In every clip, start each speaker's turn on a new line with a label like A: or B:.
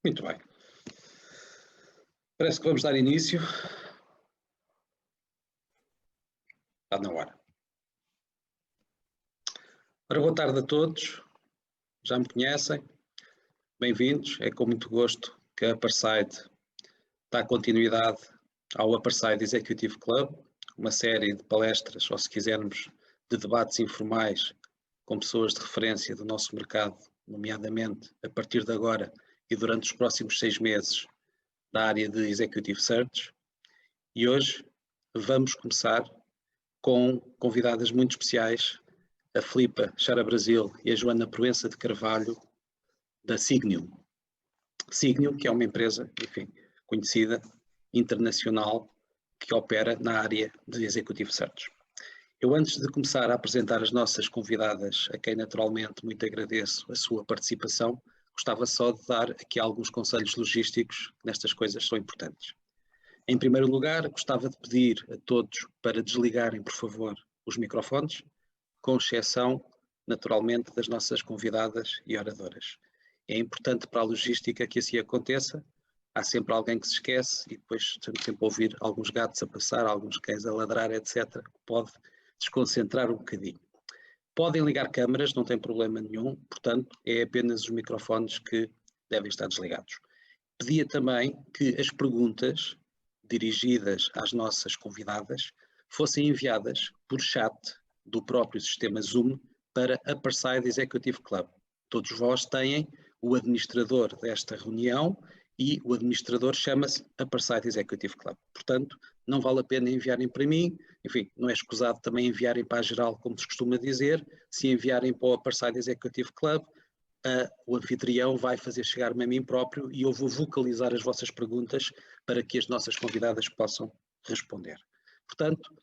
A: Muito bem. Parece que vamos dar início. Está na hora. Ora, boa tarde a todos. Já me conhecem? Bem-vindos. É com muito gosto que a Aparside dá continuidade ao Aparside Executive Club, uma série de palestras, ou se quisermos, de debates informais com pessoas de referência do nosso mercado, nomeadamente a partir de agora e durante os próximos 6 meses da área de Executive Search. E hoje vamos começar com convidadas muito especiais, a Filipa Chara Brasil e a Joana Proença de Carvalho, da Signum. Signum, que é uma empresa, enfim, conhecida, internacional, que opera na área de Executive Search. Eu, antes de começar a apresentar as nossas convidadas, a quem naturalmente muito agradeço a sua participação, gostava só de dar aqui alguns conselhos logísticos, que nestas coisas são importantes. Em primeiro lugar, gostava de pedir a todos para desligarem, por favor, os microfones, com exceção, naturalmente, das nossas convidadas e oradoras. É importante para a logística que assim aconteça. Há sempre alguém que se esquece e depois estamos sempre a ouvir alguns gatos a passar, alguns cães a ladrar, etc. Pode desconcentrar um bocadinho. Podem ligar câmaras, não tem problema nenhum, portanto, é apenas os microfones que devem estar desligados. Pedia também que as perguntas dirigidas às nossas convidadas fossem enviadas por chat do próprio sistema Zoom para a Aparside Executive Club. Todos vós têm o administrador desta reunião e o administrador chama-se Aparside Executive Club. Portanto, não vale a pena enviarem para mim, enfim, não é escusado também enviarem para a geral, como se costuma dizer. Se enviarem para o Aparside Executive Club, o anfitrião vai fazer chegar-me a mim próprio e eu vou vocalizar as vossas perguntas para que as nossas convidadas possam responder. Portanto,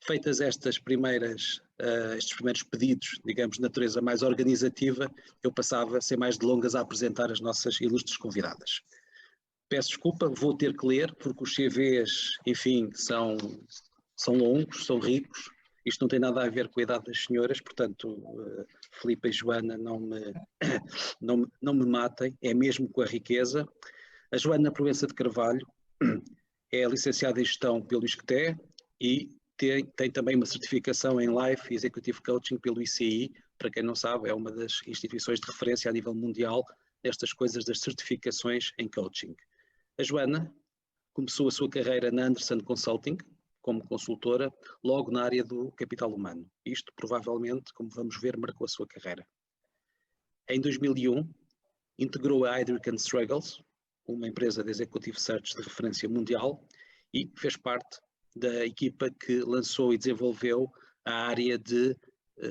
A: feitas estes primeiros pedidos, digamos, de natureza mais organizativa, eu passava, sem mais delongas, a apresentar as nossas ilustres convidadas. Peço desculpa, vou ter que ler, porque os CVs, enfim, são longos, são ricos. Isto não tem nada a ver com a idade das senhoras, portanto, Filipa e Joana não me matem, é mesmo com a riqueza. A Joana Proença de Carvalho é licenciada em Gestão pelo ISCTE e tem também uma certificação em Life Executive Coaching pelo ICI. Para quem não sabe, é uma das instituições de referência a nível mundial nestas coisas das certificações em coaching. A Joana começou a sua carreira na Anderson Consulting, como consultora, logo na área do capital humano. Isto, provavelmente, como vamos ver, marcou a sua carreira. Em 2001, integrou a Heidrick & Struggles, uma empresa de executive search de referência mundial, e fez parte da equipa que lançou e desenvolveu a área de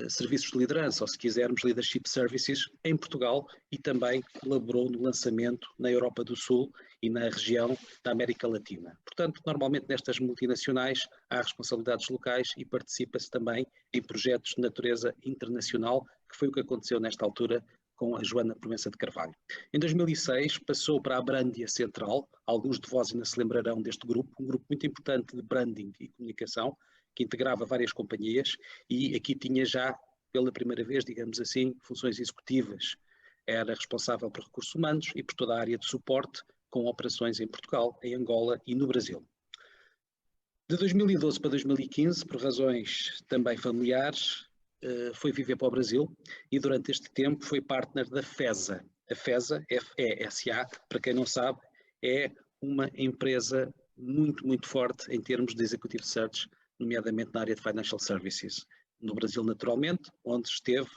A: serviços de liderança, ou se quisermos, Leadership Services, em Portugal, e também colaborou no lançamento na Europa do Sul e na região da América Latina. Portanto, normalmente nestas multinacionais há responsabilidades locais e participa-se também em projetos de natureza internacional, que foi o que aconteceu nesta altura com a Joana Proença de Carvalho. Em 2006 passou para a Brandia Central, alguns de vós ainda se lembrarão deste grupo, um grupo muito importante de branding e comunicação, que integrava várias companhias e aqui tinha já, pela primeira vez, digamos assim, funções executivas. Era responsável por recursos humanos e por toda a área de suporte, com operações em Portugal, em Angola e no Brasil. De 2012 para 2015, por razões também familiares, foi viver para o Brasil e durante este tempo foi partner da FESA. A FESA, F-E-S-A, para quem não sabe, é uma empresa muito, muito forte em termos de executive search, nomeadamente na área de financial services. No Brasil, naturalmente, onde esteve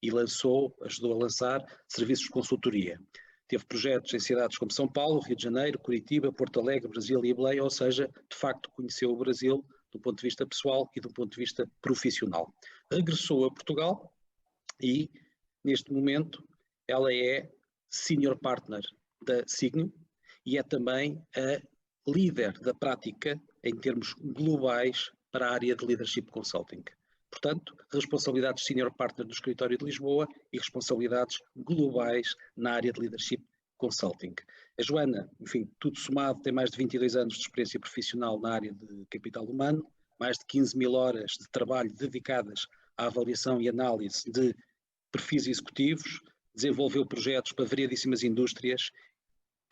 A: e ajudou a lançar serviços de consultoria. Teve projetos em cidades como São Paulo, Rio de Janeiro, Curitiba, Porto Alegre, Brasília e Belém, ou seja, de facto conheceu o Brasil do ponto de vista pessoal e do ponto de vista profissional. Regressou a Portugal e, neste momento, ela é Senior Partner da Signum e é também a líder da prática em termos globais para a área de Leadership Consulting. Portanto, responsabilidades Senior Partner do Escritório de Lisboa e responsabilidades globais na área de Leadership Consulting. A Joana, enfim, tudo somado, tem mais de 22 anos de experiência profissional na área de capital humano, mais de 15.000 horas de trabalho dedicadas à avaliação e análise de perfis executivos, desenvolveu projetos para variedíssimas indústrias,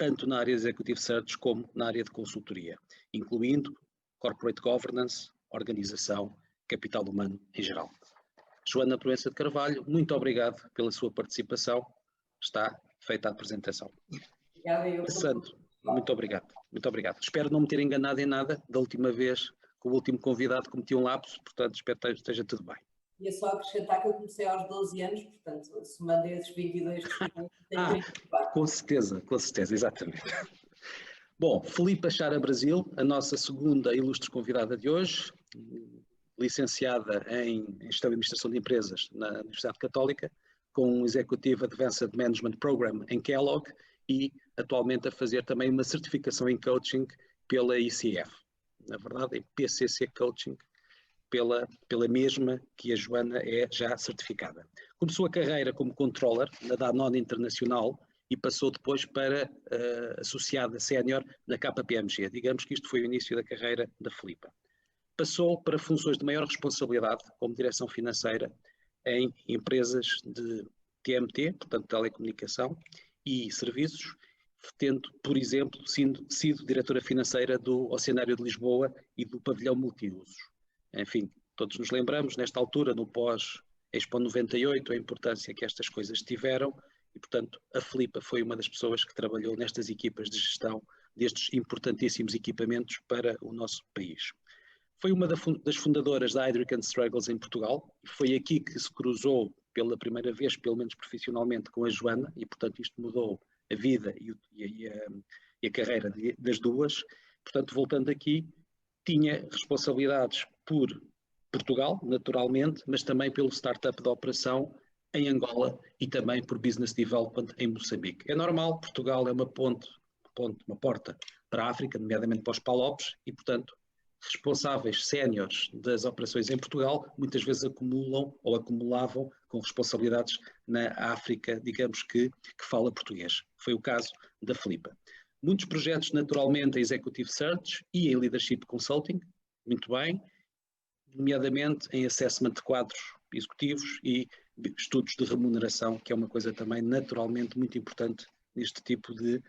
A: tanto na área de Executive Search como na área de consultoria, incluindo Corporate Governance, organização, capital humano em geral. Joana Proença de Carvalho, muito obrigado pela sua participação. Está feita a apresentação.
B: Obrigada, eu.
A: Passando, muito obrigado, muito obrigado. Espero não me ter enganado em nada. Da última vez, com o último convidado, cometi um lapso, portanto, espero que esteja tudo bem.
B: Ia só acrescentar que eu comecei aos 12 anos, portanto, somando esses 22 tenho 34.
A: Com certeza, exatamente. Bom, Filipa Chara Brasil, a nossa segunda ilustre convidada de hoje, licenciada em Gestão e Administração de Empresas na Universidade Católica, com um Executive Advanced Management Program em Kellogg e atualmente a fazer também uma certificação em coaching pela ICF. Na verdade, em PCC Coaching, pela mesma que a Joana é já certificada. Começou a carreira como controller na Danone Internacional e passou depois para associada sénior na KPMG. Digamos que isto foi o início da carreira da Filipa. Passou para funções de maior responsabilidade, como direção financeira, em empresas de TMT, portanto telecomunicação e serviços, tendo, por exemplo, sido diretora financeira do Oceanário de Lisboa e do Pavilhão Multiusos. Enfim, todos nos lembramos, nesta altura, no pós-Expo 98, a importância que estas coisas tiveram e, portanto, a Filipa foi uma das pessoas que trabalhou nestas equipas de gestão destes importantíssimos equipamentos para o nosso país. Foi uma das fundadoras da Heidrick & Struggles em Portugal, e foi aqui que se cruzou pela primeira vez, pelo menos profissionalmente, com a Joana, e portanto isto mudou a vida e a carreira das duas. Portanto, voltando aqui, tinha responsabilidades por Portugal, naturalmente, mas também pelo startup da operação em Angola e também por Business Development em Moçambique. É normal, Portugal é uma porta para a África, nomeadamente para os PALOPs, e portanto responsáveis séniores das operações em Portugal muitas vezes acumulavam com responsabilidades na África, digamos que fala português. Foi o caso da Filipa. Muitos projetos naturalmente em Executive Search e em Leadership Consulting, muito bem, nomeadamente em assessment de quadros executivos e estudos de remuneração, que é uma coisa também naturalmente muito importante neste tipo de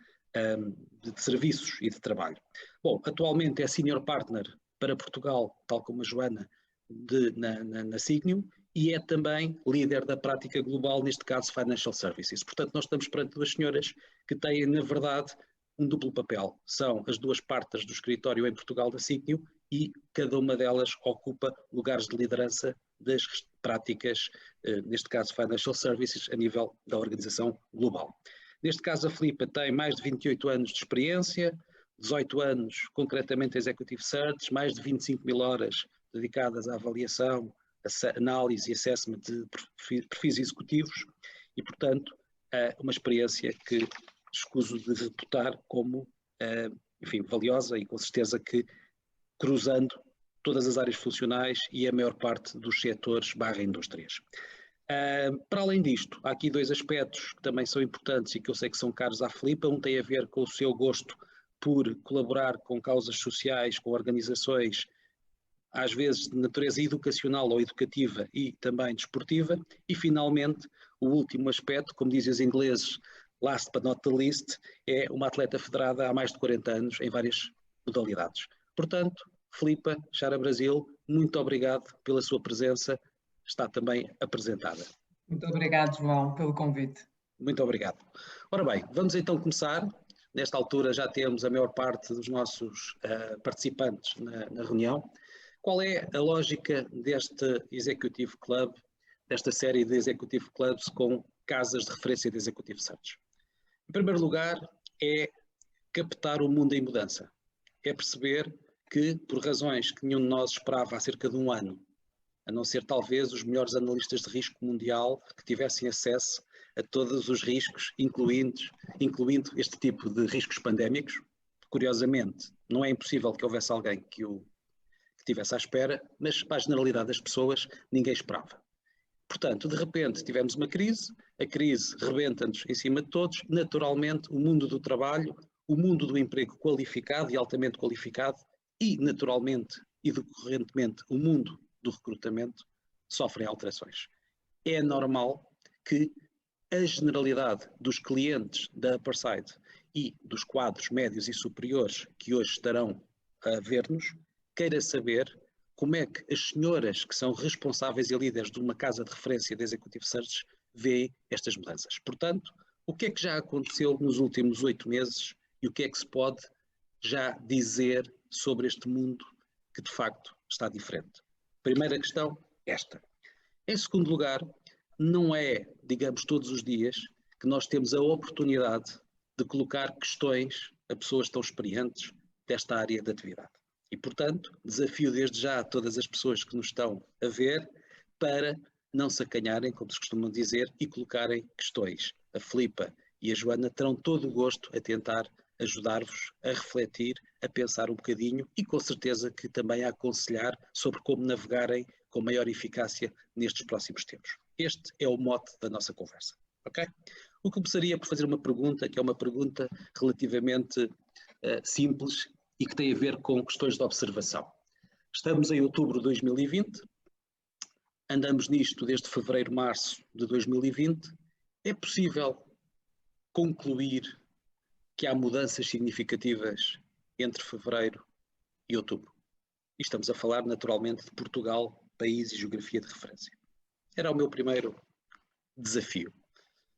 A: serviços e de trabalho. Bom, atualmente é Senior Partner para Portugal, tal como a Joana, na Signum, e é também líder da prática global, neste caso Financial Services. Portanto, nós estamos perante duas senhoras que têm, na verdade, um duplo papel. São as duas partes do escritório em Portugal da Signum e cada uma delas ocupa lugares de liderança das práticas, neste caso Financial Services, a nível da organização global. Neste caso, a Filipa tem mais de 28 anos de experiência, 18 anos concretamente em Executive Search, mais de 25 mil horas dedicadas à avaliação, análise e assessment de perfis executivos e, portanto, uma experiência que escuso de reputar como, enfim, valiosa e com certeza que cruzando todas as áreas funcionais e a maior parte dos setores / indústrias. Para além disto, há aqui dois aspectos que também são importantes e que eu sei que são caros à Filipa. Um tem a ver com o seu gosto por colaborar com causas sociais, com organizações, às vezes de natureza educacional ou educativa e também desportiva. E, finalmente, o último aspecto, como dizem os ingleses, last but not the least, é uma atleta federada há mais de 40 anos em várias modalidades. Portanto, Filipa Chara Brasil, muito obrigado pela sua presença. Está também apresentada.
C: Muito obrigado, João, pelo convite.
A: Muito obrigado. Ora bem, vamos então começar. Nesta altura já temos a maior parte dos nossos participantes na reunião. Qual é a lógica deste Executive Club, desta série de Executive Clubs com casas de referência de Executive Search? Em primeiro lugar, é captar o mundo em mudança. É perceber que, por razões que nenhum de nós esperava há cerca de um ano, a não ser talvez os melhores analistas de risco mundial que tivessem acesso a todos os riscos, incluindo este tipo de riscos pandémicos. Curiosamente, não é impossível que houvesse alguém que estivesse à espera, mas para a generalidade das pessoas ninguém esperava. Portanto, de repente tivemos uma crise, a crise rebenta-nos em cima de todos, naturalmente o mundo do trabalho, o mundo do emprego qualificado e altamente qualificado e naturalmente e decorrentemente o mundo do recrutamento sofrem alterações. É normal que a generalidade dos clientes da Upperside e dos quadros médios e superiores que hoje estarão a ver-nos, queira saber como é que as senhoras que são responsáveis e líderes de uma casa de referência de Executive Search veem estas mudanças. Portanto, o que é que já aconteceu nos últimos 8 meses e o que é que se pode já dizer sobre este mundo que de facto está diferente? Primeira questão, esta. Em segundo lugar, não é, digamos, todos os dias que nós temos a oportunidade de colocar questões a pessoas tão experientes desta área de atividade. E, portanto, desafio desde já a todas as pessoas que nos estão a ver para não se acanharem, como se costuma dizer, e colocarem questões. A Filipa e a Joana terão todo o gosto a tentar ajudar-vos a refletir, a pensar um bocadinho e com certeza que também a aconselhar sobre como navegarem com maior eficácia nestes próximos tempos. Este é o mote da nossa conversa, ok? Eu começaria por fazer uma pergunta, que é uma pergunta relativamente simples e que tem a ver com questões de observação. Estamos em outubro de 2020, andamos nisto desde fevereiro, março de 2020. É possível concluir que há mudanças significativas entre fevereiro e outubro? E estamos a falar naturalmente de Portugal, país e geografia de referência. Era o meu primeiro desafio.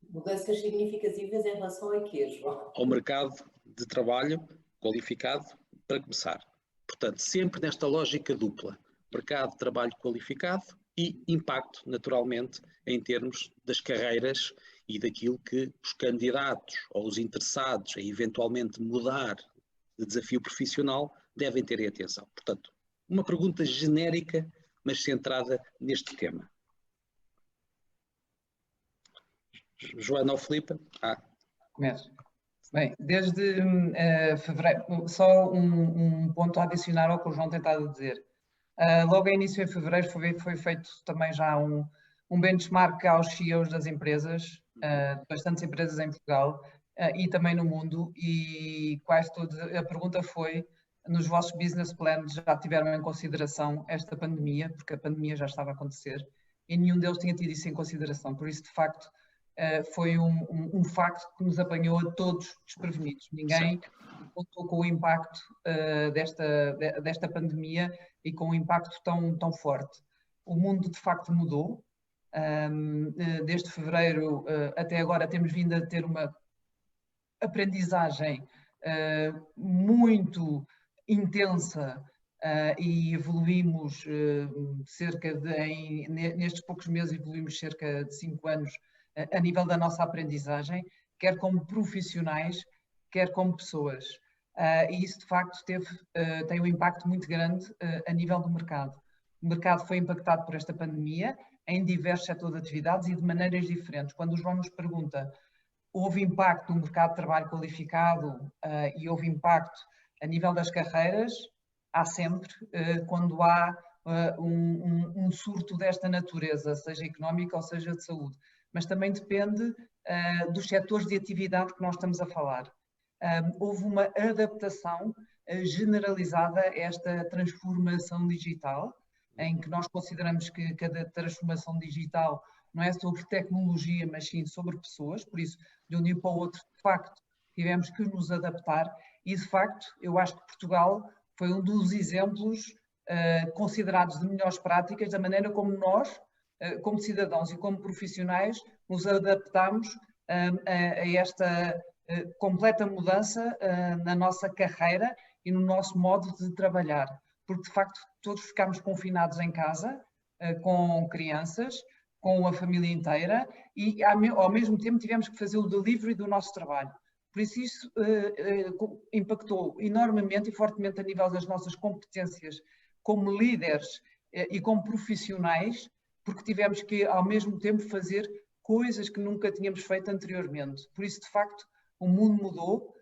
B: Mudanças significativas em relação a quê, João?
A: Ao mercado de trabalho qualificado, para começar. Portanto, sempre nesta lógica dupla. Mercado de trabalho qualificado e impacto, naturalmente, em termos das carreiras e daquilo que os candidatos ou os interessados em eventualmente mudar de desafio profissional devem ter em atenção. Portanto, uma pergunta genérica, mas centrada neste tema. Joana ou Filipe?
C: Começo. Bem, desde fevereiro, só um ponto a adicionar ao que o João tem estado a dizer. Logo a início em fevereiro foi feito também já um benchmark aos CEOs das empresas, bastantes empresas em Portugal e também no mundo, e quase todos, a pergunta foi, nos vossos business plans já tiveram em consideração esta pandemia, porque a pandemia já estava a acontecer, e nenhum deles tinha tido isso em consideração, por isso de facto foi um facto que nos apanhou a todos desprevenidos. Ninguém contou com o impacto desta pandemia e com um impacto tão forte. O mundo de facto mudou. Desde fevereiro até agora temos vindo a ter uma aprendizagem muito intensa e evoluímos nestes poucos meses evoluímos cerca de 5 anos a nível da nossa aprendizagem, quer como profissionais, quer como pessoas. E isso, de facto, tem um impacto muito grande a nível do mercado. O mercado foi impactado por esta pandemia em diversos setores de atividades e de maneiras diferentes. Quando o João nos pergunta, houve impacto no mercado de trabalho qualificado e houve impacto a nível das carreiras, há sempre, quando há um surto desta natureza, seja económica ou seja de saúde. Mas também depende dos setores de atividade que nós estamos a falar. Houve uma adaptação generalizada a esta transformação digital, em que nós consideramos que cada transformação digital não é sobre tecnologia, mas sim sobre pessoas, por isso, de um dia para o outro, de facto, tivemos que nos adaptar e, de facto, eu acho que Portugal foi um dos exemplos considerados de melhores práticas da maneira como nós, como cidadãos e como profissionais, nos adaptamos a esta completa mudança na nossa carreira e no nosso modo de trabalhar. Porque, de facto, todos ficámos confinados em casa, com crianças, com a família inteira e, ao mesmo tempo, tivemos que fazer o delivery do nosso trabalho. Por isso impactou enormemente e fortemente a nível das nossas competências como líderes e como profissionais, porque tivemos que, ao mesmo tempo, fazer coisas que nunca tínhamos feito anteriormente. Por isso, de facto, o mundo mudou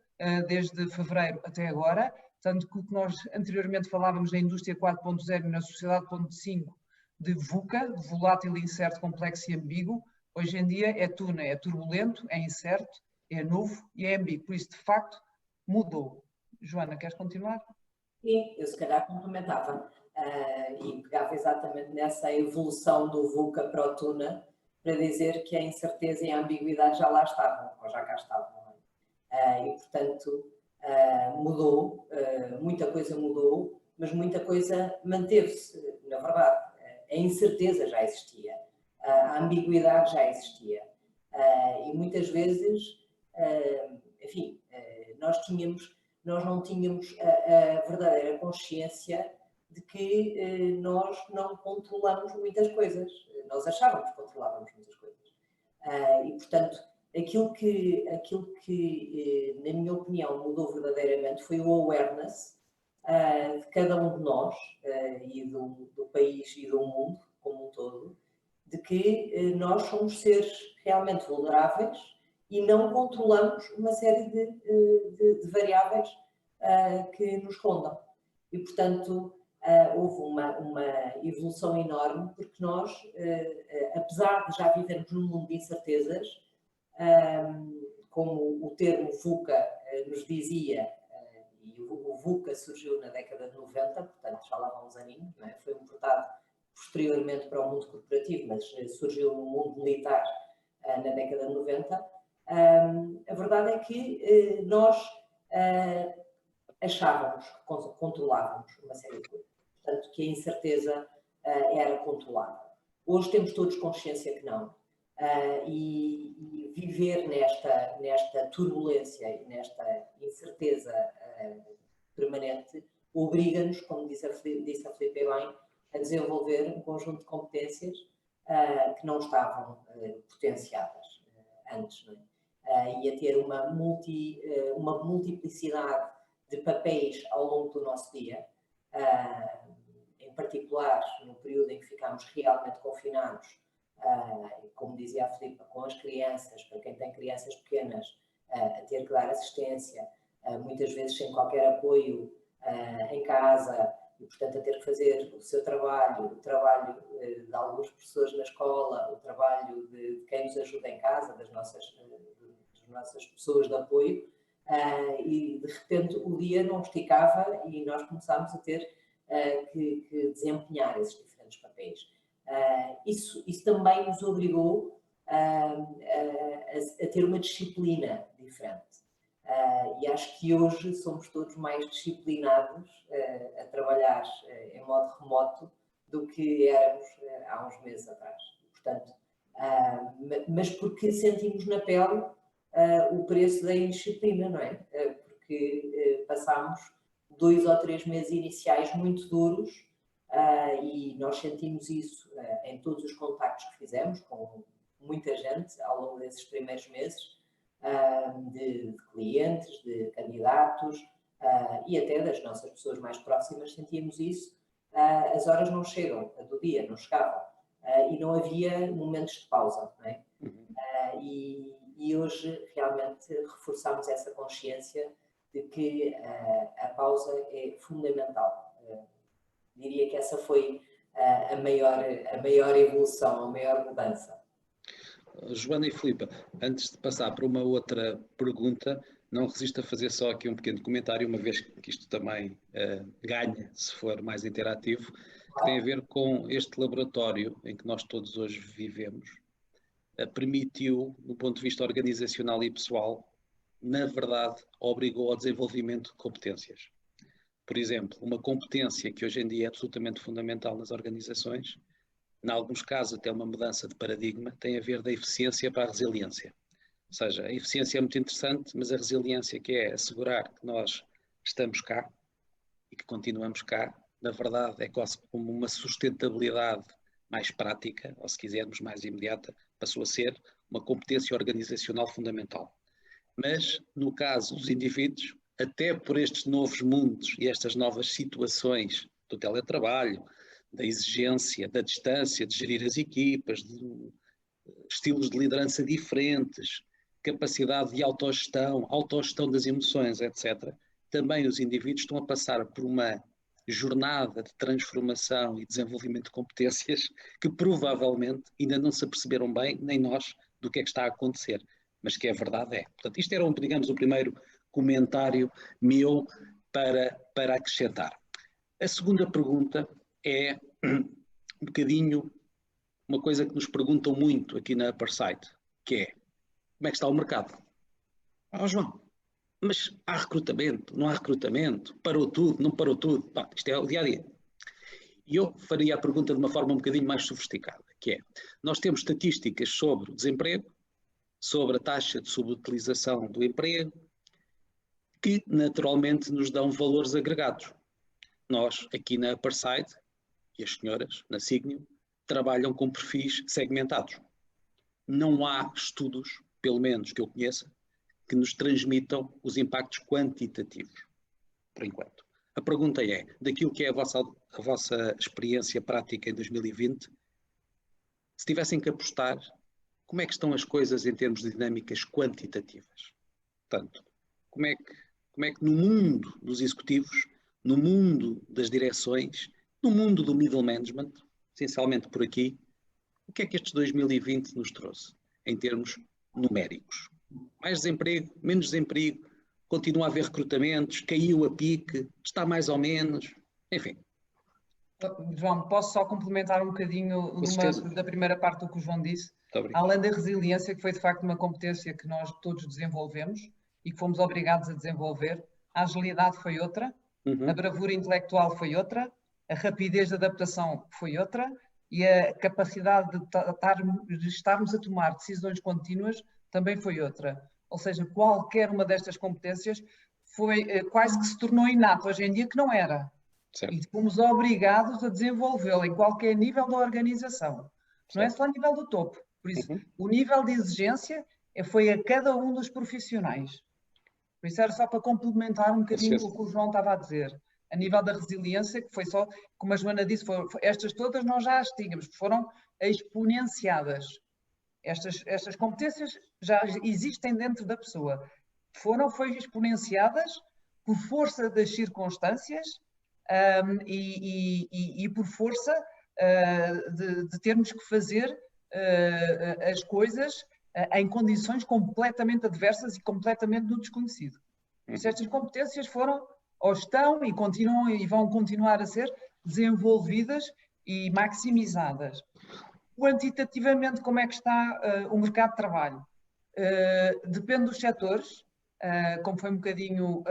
C: desde fevereiro até agora, tanto que o que nós anteriormente falávamos na indústria 4.0 e na sociedade 4.5 de VUCA, de volátil, incerto, complexo e ambíguo, hoje em dia é TUNA, é turbulento, é incerto, é novo e é ambíguo. Por isso, de facto, mudou. Joana, queres continuar?
B: Sim, eu se calhar complementava e pegava exatamente nessa evolução do VUCA para o TUNA para dizer que a incerteza e a ambiguidade já lá estavam, ou já cá estavam. E, portanto, mudou, muita coisa mudou, mas muita coisa manteve-se, na verdade. A incerteza já existia, a ambiguidade já existia. E muitas vezes, enfim, nós não tínhamos a verdadeira consciência de que nós não controlamos muitas coisas. Nós achávamos que controlávamos muitas coisas. E, portanto, aquilo que, na minha opinião, mudou verdadeiramente foi o awareness de cada um de nós e do país e do mundo como um todo, de que nós somos seres realmente vulneráveis e não controlamos uma série de variáveis que nos rondam. E, portanto, houve uma evolução enorme, porque nós, apesar de já vivermos num mundo de incertezas, como o termo VUCA nos dizia, e o VUCA surgiu na década de 90, portanto já lá vão uns aninhos, não é? Foi importado posteriormente para o mundo corporativo, mas surgiu no mundo militar na década de 90. A verdade é que nós achávamos que controlávamos uma série de coisas, portanto que a incerteza era controlada. Hoje temos todos consciência que não. E viver nesta turbulência e nesta incerteza permanente obriga-nos, como disse a Filipe bem, a desenvolver um conjunto de competências que não estavam potenciadas antes, não é? E a ter uma multiplicidade de papéis ao longo do nosso dia, em particular no período em que ficámos realmente confinados, como dizia a Filipe, com as crianças, para quem tem crianças pequenas, a ter que dar assistência, muitas vezes sem qualquer apoio em casa, e portanto a ter que fazer o seu trabalho, o trabalho de alguns professores na escola, o trabalho de quem nos ajuda em casa, das nossas pessoas de apoio, e de repente o dia não esticava e nós começámos a ter que desempenhar esses diferentes papéis. Isso também nos obrigou a ter uma disciplina diferente. E acho que hoje somos todos mais disciplinados a trabalhar em modo remoto do que éramos há uns meses atrás. Portanto, mas porque sentimos na pele o preço da indisciplina, não é? Porque passámos 2 ou 3 meses iniciais muito duros, e nós sentimos isso em todos os contactos que fizemos com muita gente ao longo desses primeiros meses, de clientes, de candidatos e até das nossas pessoas mais próximas. Sentíamos isso. As horas não chegam, do dia não chegavam, e não havia momentos de pausa, não é? E hoje realmente reforçamos essa consciência de que a pausa é fundamental. Diria que essa foi a maior evolução, a maior mudança.
A: Joana e Filipe, antes de passar para uma outra pergunta, não resisto a fazer só aqui um pequeno comentário, uma vez que isto também ganha, se for mais interativo, que tem a ver com este laboratório em que nós todos hoje vivemos, permitiu, do ponto de vista organizacional e pessoal, na verdade, obrigou ao desenvolvimento de competências. Por exemplo, uma competência que hoje em dia é absolutamente fundamental nas organizações, em alguns casos até uma mudança de paradigma, tem a ver da eficiência para a resiliência. Ou seja, a eficiência é muito interessante, mas a resiliência, que é assegurar que nós estamos cá e que continuamos cá, na verdade é quase como uma sustentabilidade mais prática, ou se quisermos mais imediata, passou a ser uma competência organizacional fundamental. Mas, no caso dos indivíduos, até por estes novos mundos e estas novas situações do teletrabalho, da exigência, da distância, de gerir as equipas, de estilos de liderança diferentes, capacidade de autogestão das emoções, etc. Também os indivíduos estão a passar por uma jornada de transformação e desenvolvimento de competências que provavelmente ainda não se aperceberam bem, nem nós, do que é que está a acontecer. Mas que a verdade é. Portanto, isto era, digamos, o primeiro comentário meu para acrescentar. A segunda pergunta é um bocadinho uma coisa que nos perguntam muito aqui na Upper Site, que é: como é que está o mercado? João, mas há recrutamento, não há recrutamento, parou tudo, não parou tudo. Pá, isto é o dia-a-dia. E eu faria a pergunta de uma forma um bocadinho mais sofisticada, que é, nós temos estatísticas sobre o desemprego, sobre a taxa de subutilização do emprego, que naturalmente nos dão valores agregados. Nós, aqui na Upperside, e as senhoras na Signio, trabalham com perfis segmentados. Não há estudos, pelo menos que eu conheça, que nos transmitam os impactos quantitativos, por enquanto. A pergunta é, daquilo que é a vossa experiência prática em 2020, se tivessem que apostar, como é que estão as coisas em termos de dinâmicas quantitativas? Portanto, como é que no mundo dos executivos, no mundo das direções, no mundo do middle management, essencialmente por aqui, o que é que estes 2020 nos trouxe em termos numéricos? Mais desemprego, menos desemprego, continua a haver recrutamentos, caiu a pique, está mais ou menos, enfim.
C: João, posso só complementar um bocadinho da primeira parte do que o João disse? Além da resiliência, que foi de facto uma competência que nós todos desenvolvemos e que fomos obrigados a desenvolver, a agilidade foi outra, a bravura intelectual foi outra, a rapidez de adaptação foi outra e a capacidade de estarmos a tomar decisões contínuas também foi outra. Ou seja, qualquer uma destas competências foi quase que se tornou inato hoje em dia, que não era. Certo. E fomos obrigados a desenvolvê-la em qualquer nível da organização. Certo. Não é só a nível do topo. Por isso, o nível de exigência foi a cada um dos profissionais. Por isso era só para complementar um bocadinho o que o João estava a dizer. A nível da resiliência, que foi só, como a Joana disse, estas todas nós já as tínhamos, foram exponenciadas. Estas competências já existem dentro da pessoa. Foi exponenciadas por força das circunstâncias e por força de termos que fazer as coisas em condições completamente adversas e completamente no desconhecido. Estas competências foram, ou estão e continuam e vão continuar a ser desenvolvidas e maximizadas. Quantitativamente, como é que está o mercado de trabalho? Depende dos setores, como foi um bocadinho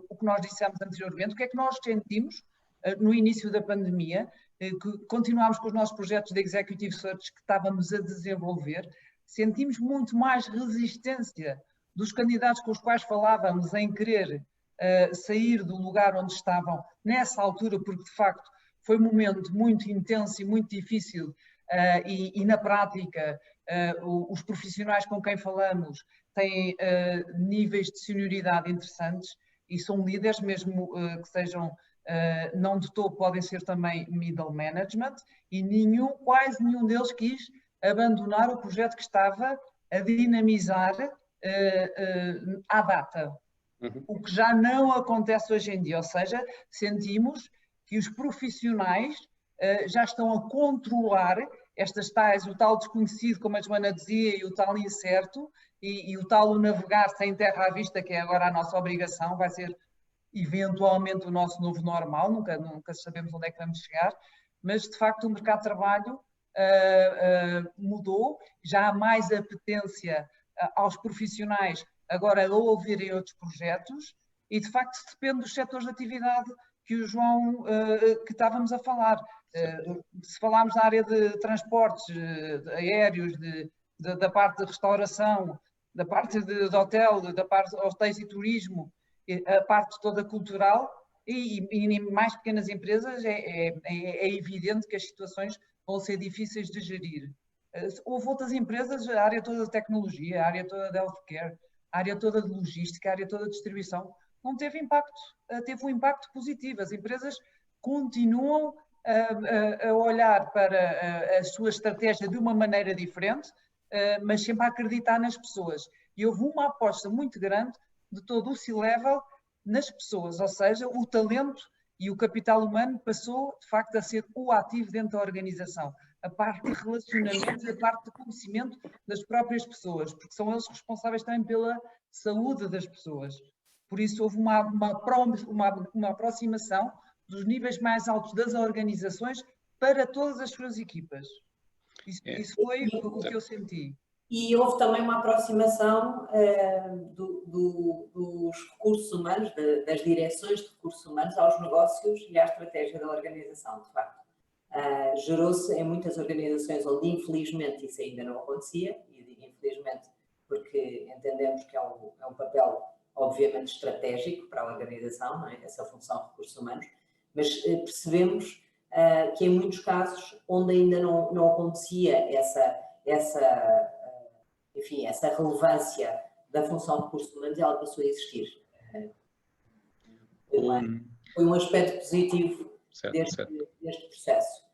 C: o que nós dissemos anteriormente. O que é que nós sentimos no início da pandemia? Que continuámos com os nossos projetos de Executive Search que estávamos a desenvolver. Sentimos muito mais resistência dos candidatos com os quais falávamos em querer sair do lugar onde estavam nessa altura, porque de facto foi um momento muito intenso e muito difícil. E na prática, os profissionais com quem falamos têm níveis de senioridade interessantes e são líderes, mesmo que sejam não de topo, podem ser também middle management, e quase nenhum deles quis abandonar o projeto que estava a dinamizar à data. O que já não acontece hoje em dia, ou seja, sentimos que os profissionais já estão a controlar estas tais, o tal desconhecido, como a Joana dizia, e o tal incerto, e o tal o navegar sem terra à vista, que é agora a nossa obrigação, vai ser eventualmente o nosso novo normal, nunca sabemos onde é que vamos chegar, mas de facto o mercado de trabalho mudou, já há mais apetência aos profissionais agora a ouvirem outros projetos e de facto depende dos setores de atividade que o João, que estávamos a falar. Se falarmos da área de transportes aéreos, da parte de restauração, da parte de hotel, da parte de hotéis e turismo, a parte toda cultural e em mais pequenas empresas é evidente que as situações vão ser difíceis de gerir. Houve outras empresas, a área toda de tecnologia, a área toda de healthcare, a área toda de logística, a área toda de distribuição, não teve impacto, teve um impacto positivo. As empresas continuam a olhar para a sua estratégia de uma maneira diferente, mas sempre a acreditar nas pessoas. E houve uma aposta muito grande de todo o C-Level nas pessoas, ou seja, o talento e o capital humano passou, de facto, a ser o ativo dentro da organização. A parte de relacionamento e a parte de conhecimento das próprias pessoas, porque são eles responsáveis também pela saúde das pessoas. Por isso, houve uma aproximação dos níveis mais altos das organizações para todas as suas equipas. Isso foi o que eu senti.
B: E houve também uma aproximação dos recursos humanos, das direções de recursos humanos aos negócios e à estratégia da organização, de facto. Gerou-se em muitas organizações onde infelizmente isso ainda não acontecia, e digo infelizmente porque entendemos que é um papel obviamente estratégico para a organização, não é? Essa função de recursos humanos, mas percebemos que em muitos casos onde ainda não acontecia essa relevância da função de recursos humanos, ela passou a existir. Foi um aspecto positivo deste processo.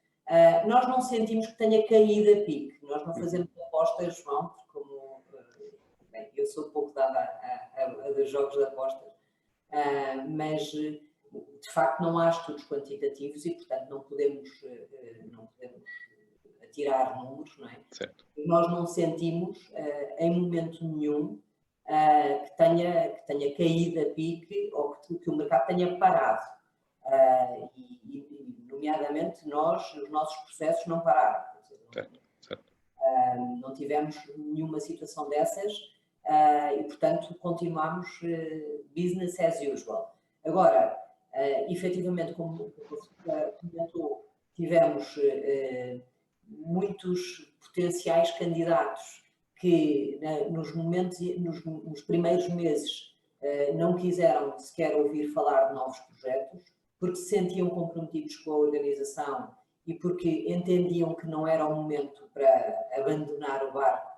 B: Nós não sentimos que tenha caído a pique, nós não fazemos apostas, João, como bem, eu sou pouco dada a dos jogos de apostas, mas de facto não há estudos quantitativos e portanto não podemos atirar números, não é?
A: Certo.
B: Nós não sentimos em momento nenhum que tenha caído a pique ou que o mercado tenha parado. E nomeadamente, os nossos processos não pararam.
A: Certo.
B: Não tivemos nenhuma situação dessas e, portanto, continuamos business as usual. Agora, efetivamente, como comentou, tivemos muitos potenciais candidatos que nos primeiros meses não quiseram sequer ouvir falar de novos projetos, porque se sentiam comprometidos com a organização e porque entendiam que não era o momento para abandonar o barco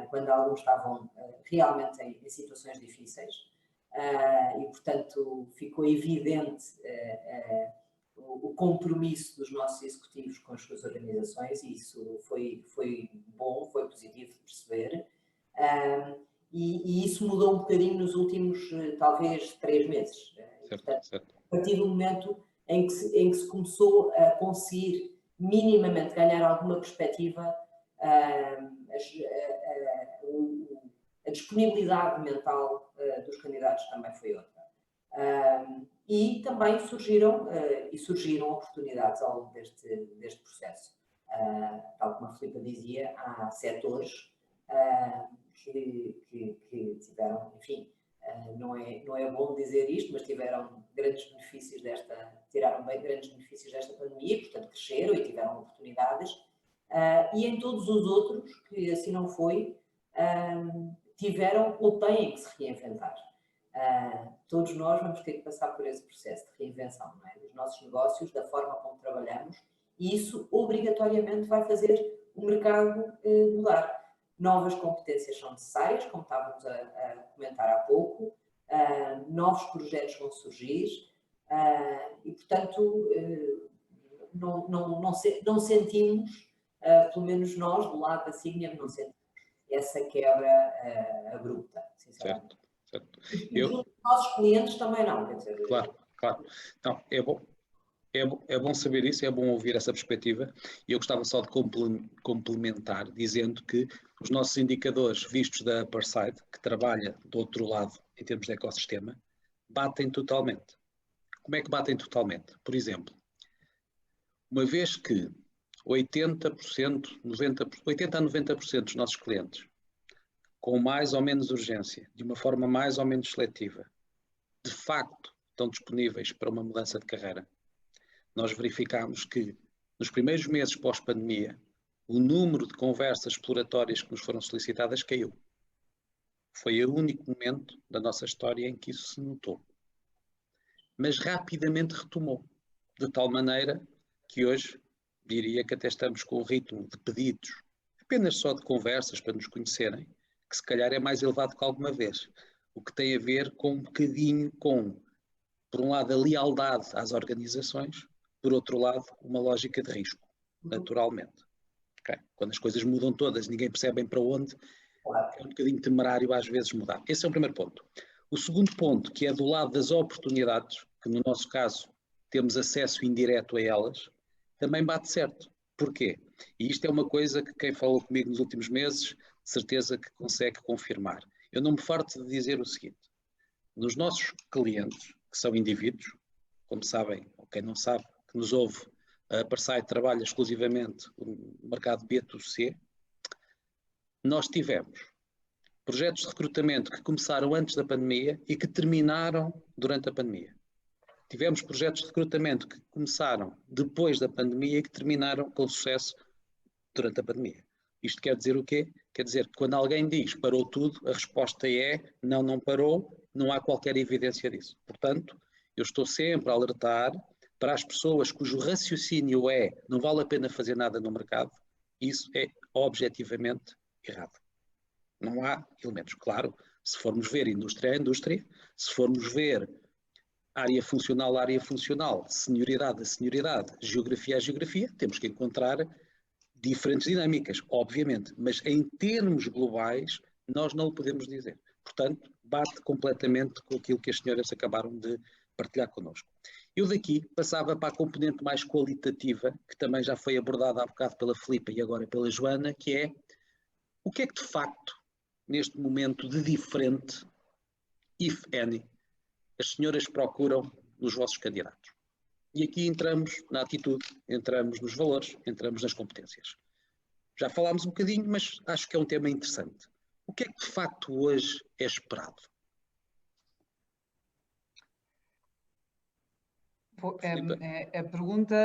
B: quando alguns estavam realmente em situações difíceis. E, portanto, ficou evidente o compromisso dos nossos executivos com as suas organizações e isso foi bom, foi positivo de perceber. E isso mudou um bocadinho nos últimos, talvez, 3 meses.
A: Certo.
B: A partir do momento em que se começou a conseguir minimamente ganhar alguma perspectiva, a disponibilidade mental dos candidatos também foi outra. E também surgiram oportunidades ao longo deste processo. Tal como a Filipa dizia, há setores que tiveram, enfim, não é bom dizer isto, mas tiraram grandes benefícios desta pandemia, portanto cresceram e tiveram oportunidades. E em todos os outros, que assim não foi, tiveram ou têm que se reinventar. Todos nós vamos ter que passar por esse processo de reinvenção, não é? Dos nossos negócios, da forma como trabalhamos, e isso obrigatoriamente vai fazer o mercado mudar. Novas competências são necessárias, como estávamos a comentar há pouco, novos projetos vão surgir e, portanto, não sentimos, pelo menos nós, do lado da Signia, não sentimos essa quebra abrupta, sinceramente.
A: Certo.
B: Os nossos clientes também não, quer dizer...
A: Claro. Não, é bom saber isso, é bom ouvir essa perspectiva e eu gostava só de complementar dizendo que os nossos indicadores vistos da Upperside, que trabalha do outro lado em termos de ecossistema, batem totalmente. Como é que batem totalmente? Por exemplo, uma vez que 80 a 90% dos nossos clientes, com mais ou menos urgência, de uma forma mais ou menos seletiva, de facto estão disponíveis para uma mudança de carreira, nós verificamos que nos primeiros meses pós-pandemia, o número de conversas exploratórias que nos foram solicitadas caiu. Foi o único momento da nossa história em que isso se notou. Mas rapidamente retomou, de tal maneira que hoje diria que até estamos com um ritmo de pedidos, apenas só de conversas para nos conhecerem, que se calhar é mais elevado que alguma vez. O que tem a ver com um bocadinho com, por um lado, a lealdade às organizações, por outro lado, uma lógica de risco, naturalmente. Okay? Quando as coisas mudam todas, ninguém percebe bem para onde, é um bocadinho temerário às vezes mudar. Esse é o primeiro ponto. O segundo ponto, que é do lado das oportunidades, que no nosso caso temos acesso indireto a elas, também bate certo. Porquê? E isto é uma coisa que quem falou comigo nos últimos meses, certeza que consegue confirmar. Eu não me farto de dizer o seguinte, nos nossos clientes, que são indivíduos, como sabem, ou quem não sabe, que nos ouve, a Upperside trabalha exclusivamente no mercado B2C, nós tivemos projetos de recrutamento que começaram antes da pandemia e que terminaram durante a pandemia. Tivemos projetos de recrutamento que começaram depois da pandemia e que terminaram com sucesso durante a pandemia. Isto quer dizer o quê? Quer dizer que quando alguém diz parou tudo, a resposta é não, não parou, não há qualquer evidência disso. Portanto, eu estou sempre a alertar para as pessoas cujo raciocínio é não vale a pena fazer nada no mercado, isso é objetivamente errado. Não há elementos. Claro, se formos ver indústria a indústria, se formos ver área funcional, senioridade a senioridade, geografia a geografia, temos que encontrar diferentes dinâmicas, obviamente, mas em termos globais nós não o podemos dizer. Portanto, bate completamente com aquilo que as senhoras acabaram de partilhar connosco. Eu daqui passava para a componente mais qualitativa, que também já foi abordada há bocado pela Filipa e agora pela Joana, que é o que é que de facto, neste momento de diferente, if any, as senhoras procuram nos vossos candidatos. E aqui entramos na atitude, entramos nos valores, entramos nas competências. Já falámos um bocadinho, mas acho que é um tema interessante. O que é que de facto hoje é esperado?
C: A pergunta,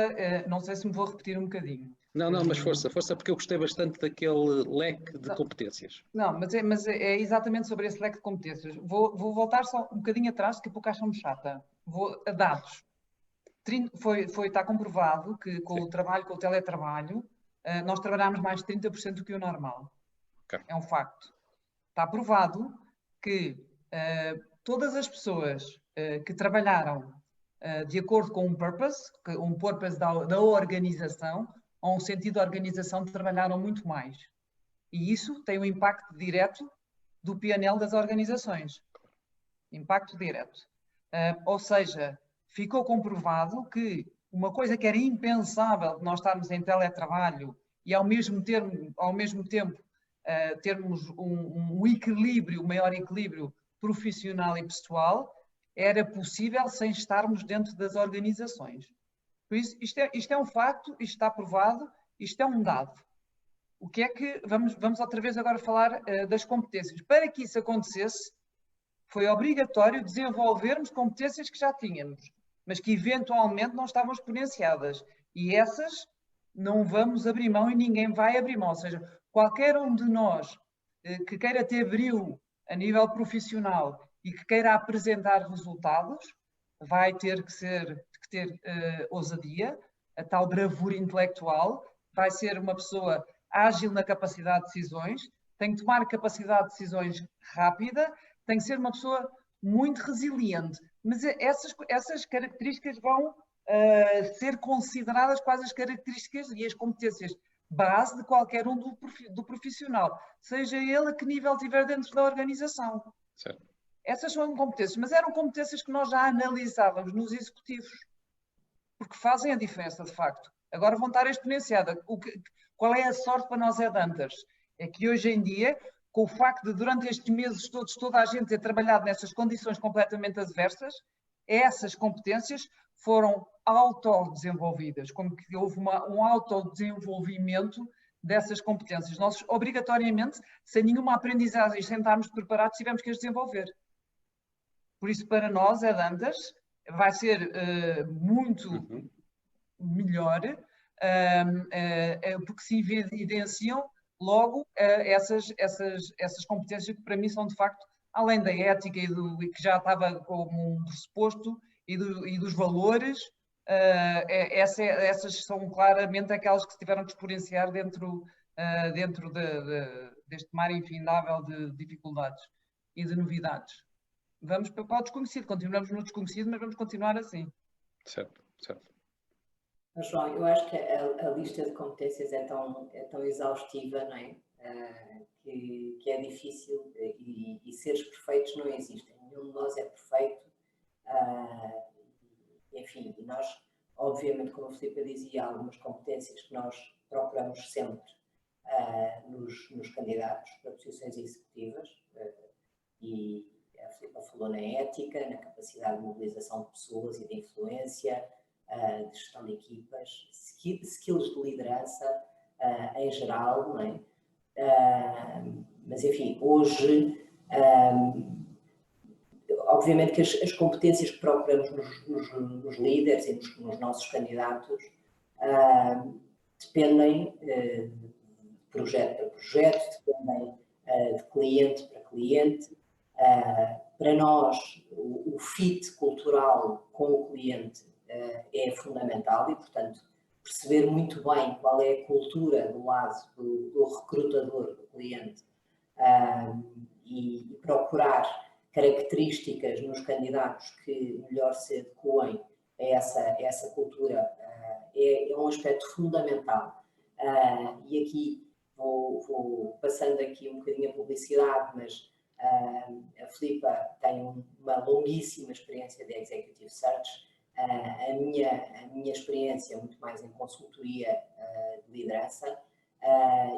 C: não sei se me vou repetir um bocadinho.
A: Não, mas força, porque eu gostei bastante daquele leque de competências.
C: Não, mas é exatamente sobre esse leque de competências. Vou voltar só um bocadinho atrás, que a pouco acham-me chata. A dados. Está comprovado que com o trabalho, com o teletrabalho, nós trabalhamos mais de 30% do que o normal.
A: Okay.
C: É um facto. Está provado que todas as pessoas que trabalharam de acordo com um purpose da organização, ou um sentido de organização, trabalharam muito mais. E isso tem um impacto direto do PNL das organizações. Impacto direto. Ou seja, ficou comprovado que uma coisa que era impensável de nós estarmos em teletrabalho e ao mesmo tempo termos um equilíbrio, um maior equilíbrio profissional e pessoal, era possível sem estarmos dentro das organizações. Por isso, isto é um facto, isto está provado, isto é um dado. O que é que... Vamos outra vez agora falar das competências. Para que isso acontecesse, foi obrigatório desenvolvermos competências que já tínhamos, mas que eventualmente não estavam exponenciadas. E essas não vamos abrir mão e ninguém vai abrir mão. Ou seja, qualquer um de nós que queira ter brilho a nível profissional e que queira apresentar resultados, vai ter que ter ousadia, a tal bravura intelectual, vai ser uma pessoa ágil na capacidade de decisões, tem que tomar capacidade de decisões rápida, tem que ser uma pessoa muito resiliente. Mas essas características vão ser consideradas quase as características e as competências base de qualquer um do profissional, seja ele a que nível estiver dentro da organização.
A: Certo.
C: Essas são competências, mas eram competências que nós já analisávamos nos executivos, porque fazem a diferença, de facto. Agora vão estar exponenciadas. Qual é a sorte para nós headhunters? É que hoje em dia, com o facto de durante estes meses todos, toda a gente ter trabalhado nessas condições completamente adversas, essas competências foram autodesenvolvidas, como que houve um autodesenvolvimento dessas competências. Nós, obrigatoriamente, sem nenhuma aprendizagem, sem estarmos preparados, tivemos que as desenvolver. Por isso, para nós, headhunters, vai ser muito melhor, porque se evidenciam logo essas competências que para mim são de facto, além da ética e que já estava como um pressuposto e dos valores, essas são claramente aquelas que se tiveram que exponenciar dentro deste mar infindável de dificuldades e de novidades. Vamos para o desconhecido, continuamos no desconhecido, mas vamos continuar assim.
A: Certo.
B: Mas, João, eu acho que a lista de competências é tão exaustiva, não é? Que é difícil e seres perfeitos não existem. Nenhum de nós é perfeito. Enfim, e nós, obviamente, como a Filipa dizia, há algumas competências que nós procuramos sempre nos candidatos para posições executivas. E a Filipa falou na ética, na capacidade de mobilização de pessoas e de influência, de gestão de equipas, skills de liderança em geral, não é? Mas, enfim, hoje, obviamente que as competências que procuramos nos líderes e nos nossos candidatos dependem de projeto para projeto, dependem de cliente para cliente. Para nós, o fit cultural com o cliente é fundamental e, portanto, perceber muito bem qual é a cultura do lado do recrutador, do cliente, e procurar características nos candidatos que melhor se adequem a essa cultura é um aspecto fundamental. E aqui vou passando aqui um bocadinho a publicidade, mas a Filipa tem uma longuíssima experiência de Executive Search. A minha experiência é muito mais em consultoria de liderança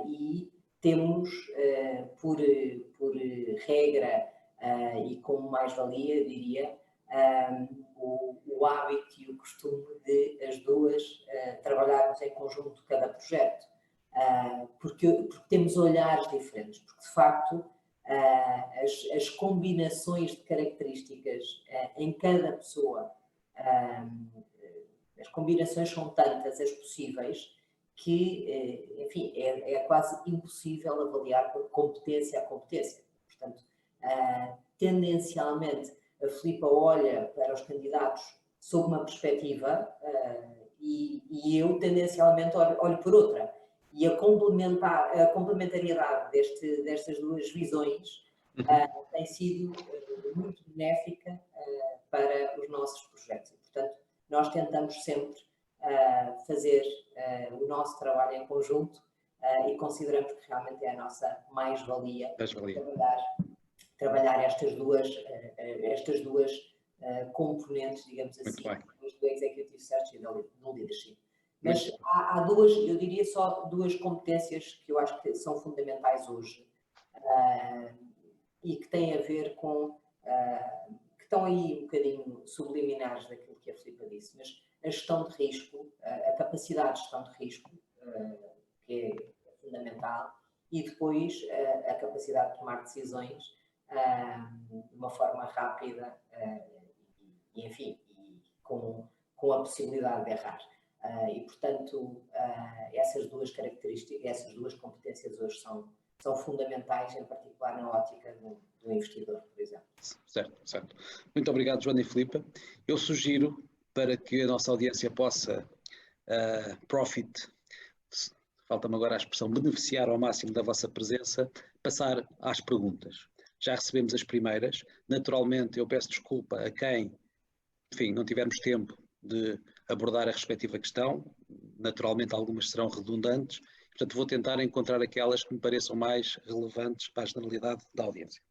B: e temos, por regra e como mais-valia, diria, o hábito e o costume de as duas trabalharmos em conjunto cada projeto, porque temos olhares diferentes, porque de facto as combinações de características em cada pessoa, as combinações são tantas as possíveis que, enfim, é quase impossível avaliar por competência a competência. Portanto, tendencialmente, a Filipa olha para os candidatos sob uma perspectiva e eu, tendencialmente, olho por outra. E a complementariedade destas duas visões tem sido muito benéfica para os nossos projetos. E, portanto, nós tentamos sempre fazer o nosso trabalho em conjunto e consideramos que realmente é a nossa mais-valia trabalhar estas duas componentes, digamos assim, do Executive Search e do Leadership. Mas há duas, eu diria só duas competências que eu acho que são fundamentais hoje e que têm a ver com, que estão aí um bocadinho subliminares daquilo que a Filipa disse, mas a gestão de risco, a capacidade de gestão de risco, que é fundamental, e depois a capacidade de tomar decisões de uma forma rápida e, enfim, com a possibilidade de errar. E, portanto, essas duas características, essas duas competências hoje são fundamentais, em particular na ótica do investidor, por exemplo.
A: Certo. Muito obrigado, Joana e Filipa. Eu sugiro, para que a nossa audiência possa falta-me agora a expressão, beneficiar ao máximo da vossa presença, passar às perguntas. Já recebemos as primeiras. Naturalmente, eu peço desculpa a quem, enfim, não tivermos tempo de abordar a respectiva questão. Naturalmente, algumas serão redundantes. Portanto, vou tentar encontrar aquelas que me pareçam mais relevantes para a generalidade da audiência.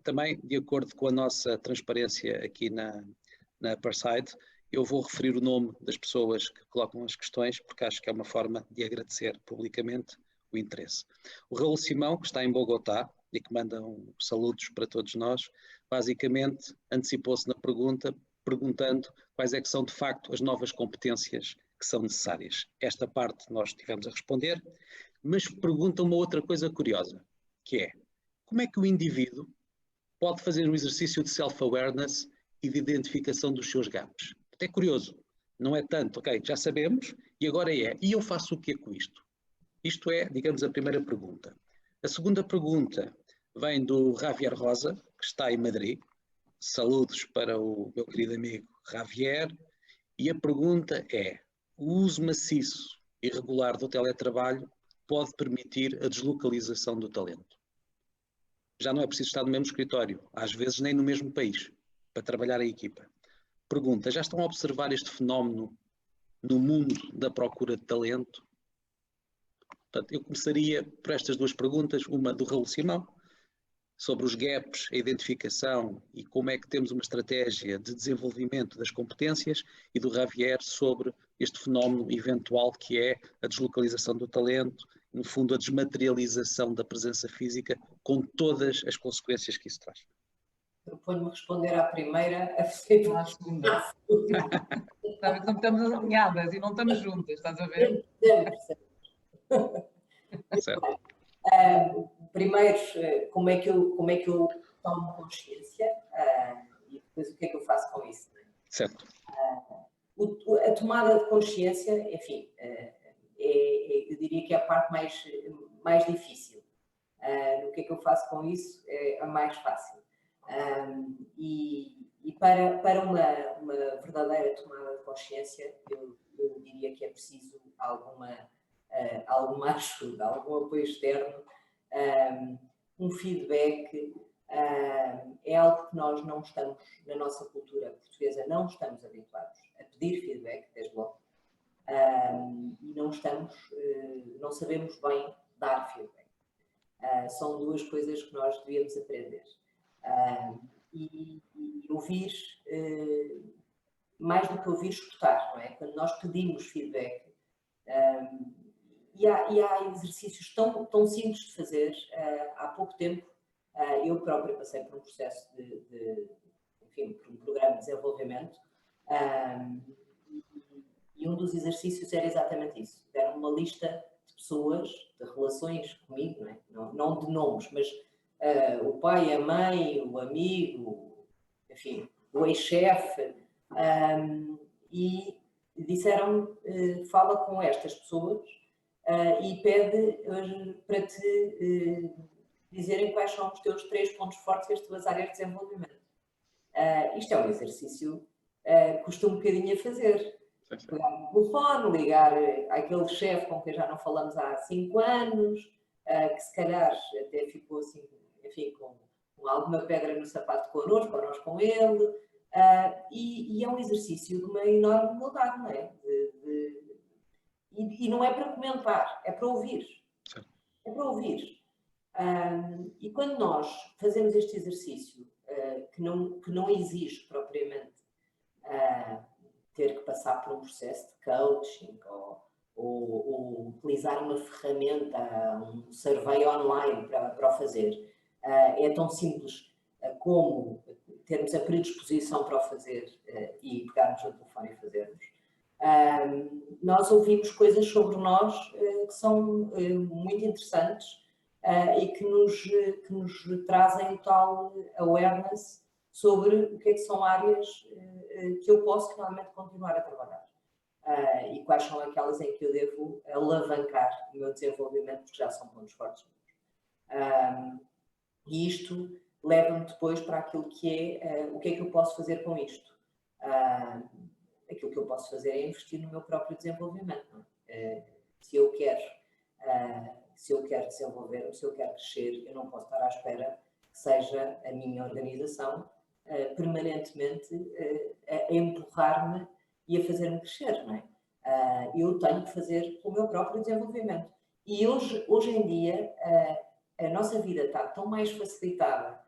A: Também, de acordo com a nossa transparência aqui na Parside, eu vou referir o nome das pessoas que colocam as questões, porque acho que é uma forma de agradecer publicamente o interesse. O Raul Simão, que está em Bogotá e que manda saludos para todos nós, basicamente antecipou-se na pergunta, perguntando quais é que são de facto as novas competências que são necessárias. Esta parte nós tivemos a responder, mas pergunta uma outra coisa curiosa, que é, como é que o indivíduo pode fazer um exercício de self-awareness e de identificação dos seus gaps? É curioso, não é tanto, ok, já sabemos, e agora e eu faço o quê com isto? Isto é, digamos, a primeira pergunta. A segunda pergunta vem do Javier Rosa, que está em Madrid. Saludos para o meu querido amigo Javier. E a pergunta é, o uso maciço e regular do teletrabalho pode permitir a deslocalização do talento? Já não é preciso estar no mesmo escritório, às vezes nem no mesmo país, para trabalhar a equipa. Pergunta, já estão a observar este fenómeno no mundo da procura de talento? Portanto, eu começaria por estas duas perguntas, uma do Raul Simão, sobre os gaps, a identificação e como é que temos uma estratégia de desenvolvimento das competências, e do Javier sobre este fenómeno eventual que é a deslocalização do talento, no fundo a desmaterialização da presença física, com todas as consequências que isso traz.
B: Proponho-me responder à primeira, a
C: segunda. Então estamos alinhadas e não estamos juntas, estás a ver?
A: Certo.
B: Primeiro, como é que eu tomo consciência e depois o que é que eu faço com isso?
A: Certo.
B: A tomada de consciência, enfim, eu diria que é a parte mais difícil. O que é que eu faço com isso é a mais fácil. E para uma verdadeira tomada de consciência, eu diria que é preciso alguma ajuda, algum apoio externo, um feedback. É algo que nós não estamos, na nossa cultura portuguesa, não estamos habituados a pedir feedback, desde logo, e não sabemos bem dar feedback. São duas coisas que nós devíamos aprender. E ouvir, mais do que ouvir, escutar, não é? Quando nós pedimos feedback, e há exercícios tão simples de fazer. Há pouco tempo, eu própria passei por um processo enfim, por um programa de desenvolvimento, e um dos exercícios era exatamente isso. Deram uma lista de pessoas, de relações comigo, não de nomes, mas o pai, a mãe, o amigo, enfim, o ex-chefe, e disseram, fala com estas pessoas e pede para te dizerem quais são os teus 3 pontos fortes e as tuas áreas de desenvolvimento. Isto é um exercício que custa um bocadinho a fazer. Pegar no telefone, ligar àquele chefe com quem já não falamos há 5 anos, que se calhar até ficou assim, enfim, com alguma pedra no sapato connosco, ou nós com ele, e é um exercício de uma enorme humildade, não é? E não é para comentar, é para ouvir. É para ouvir. E quando nós fazemos este exercício, que não exige propriamente ter que passar por um processo de coaching ou utilizar uma ferramenta, um survey online para o fazer, é tão simples como termos a predisposição para o fazer e pegarmos no telefone e fazermos. Nós ouvimos coisas sobre nós que são muito interessantes e que nos trazem tal awareness sobre o que é que são áreas que eu posso finalmente continuar a trabalhar e quais são aquelas em que eu devo alavancar o meu desenvolvimento, porque já são pontos fortes. E isto leva-me depois para aquilo que é o que é que eu posso fazer com isto. Aquilo que eu posso fazer é investir no meu próprio desenvolvimento. Se eu quero desenvolver-me, se eu quero crescer, eu não posso estar à espera que seja a minha organização permanentemente a empurrar-me e a fazer-me crescer, não é? Eu tenho que fazer o meu próprio desenvolvimento. E hoje em dia, a nossa vida está tão mais facilitada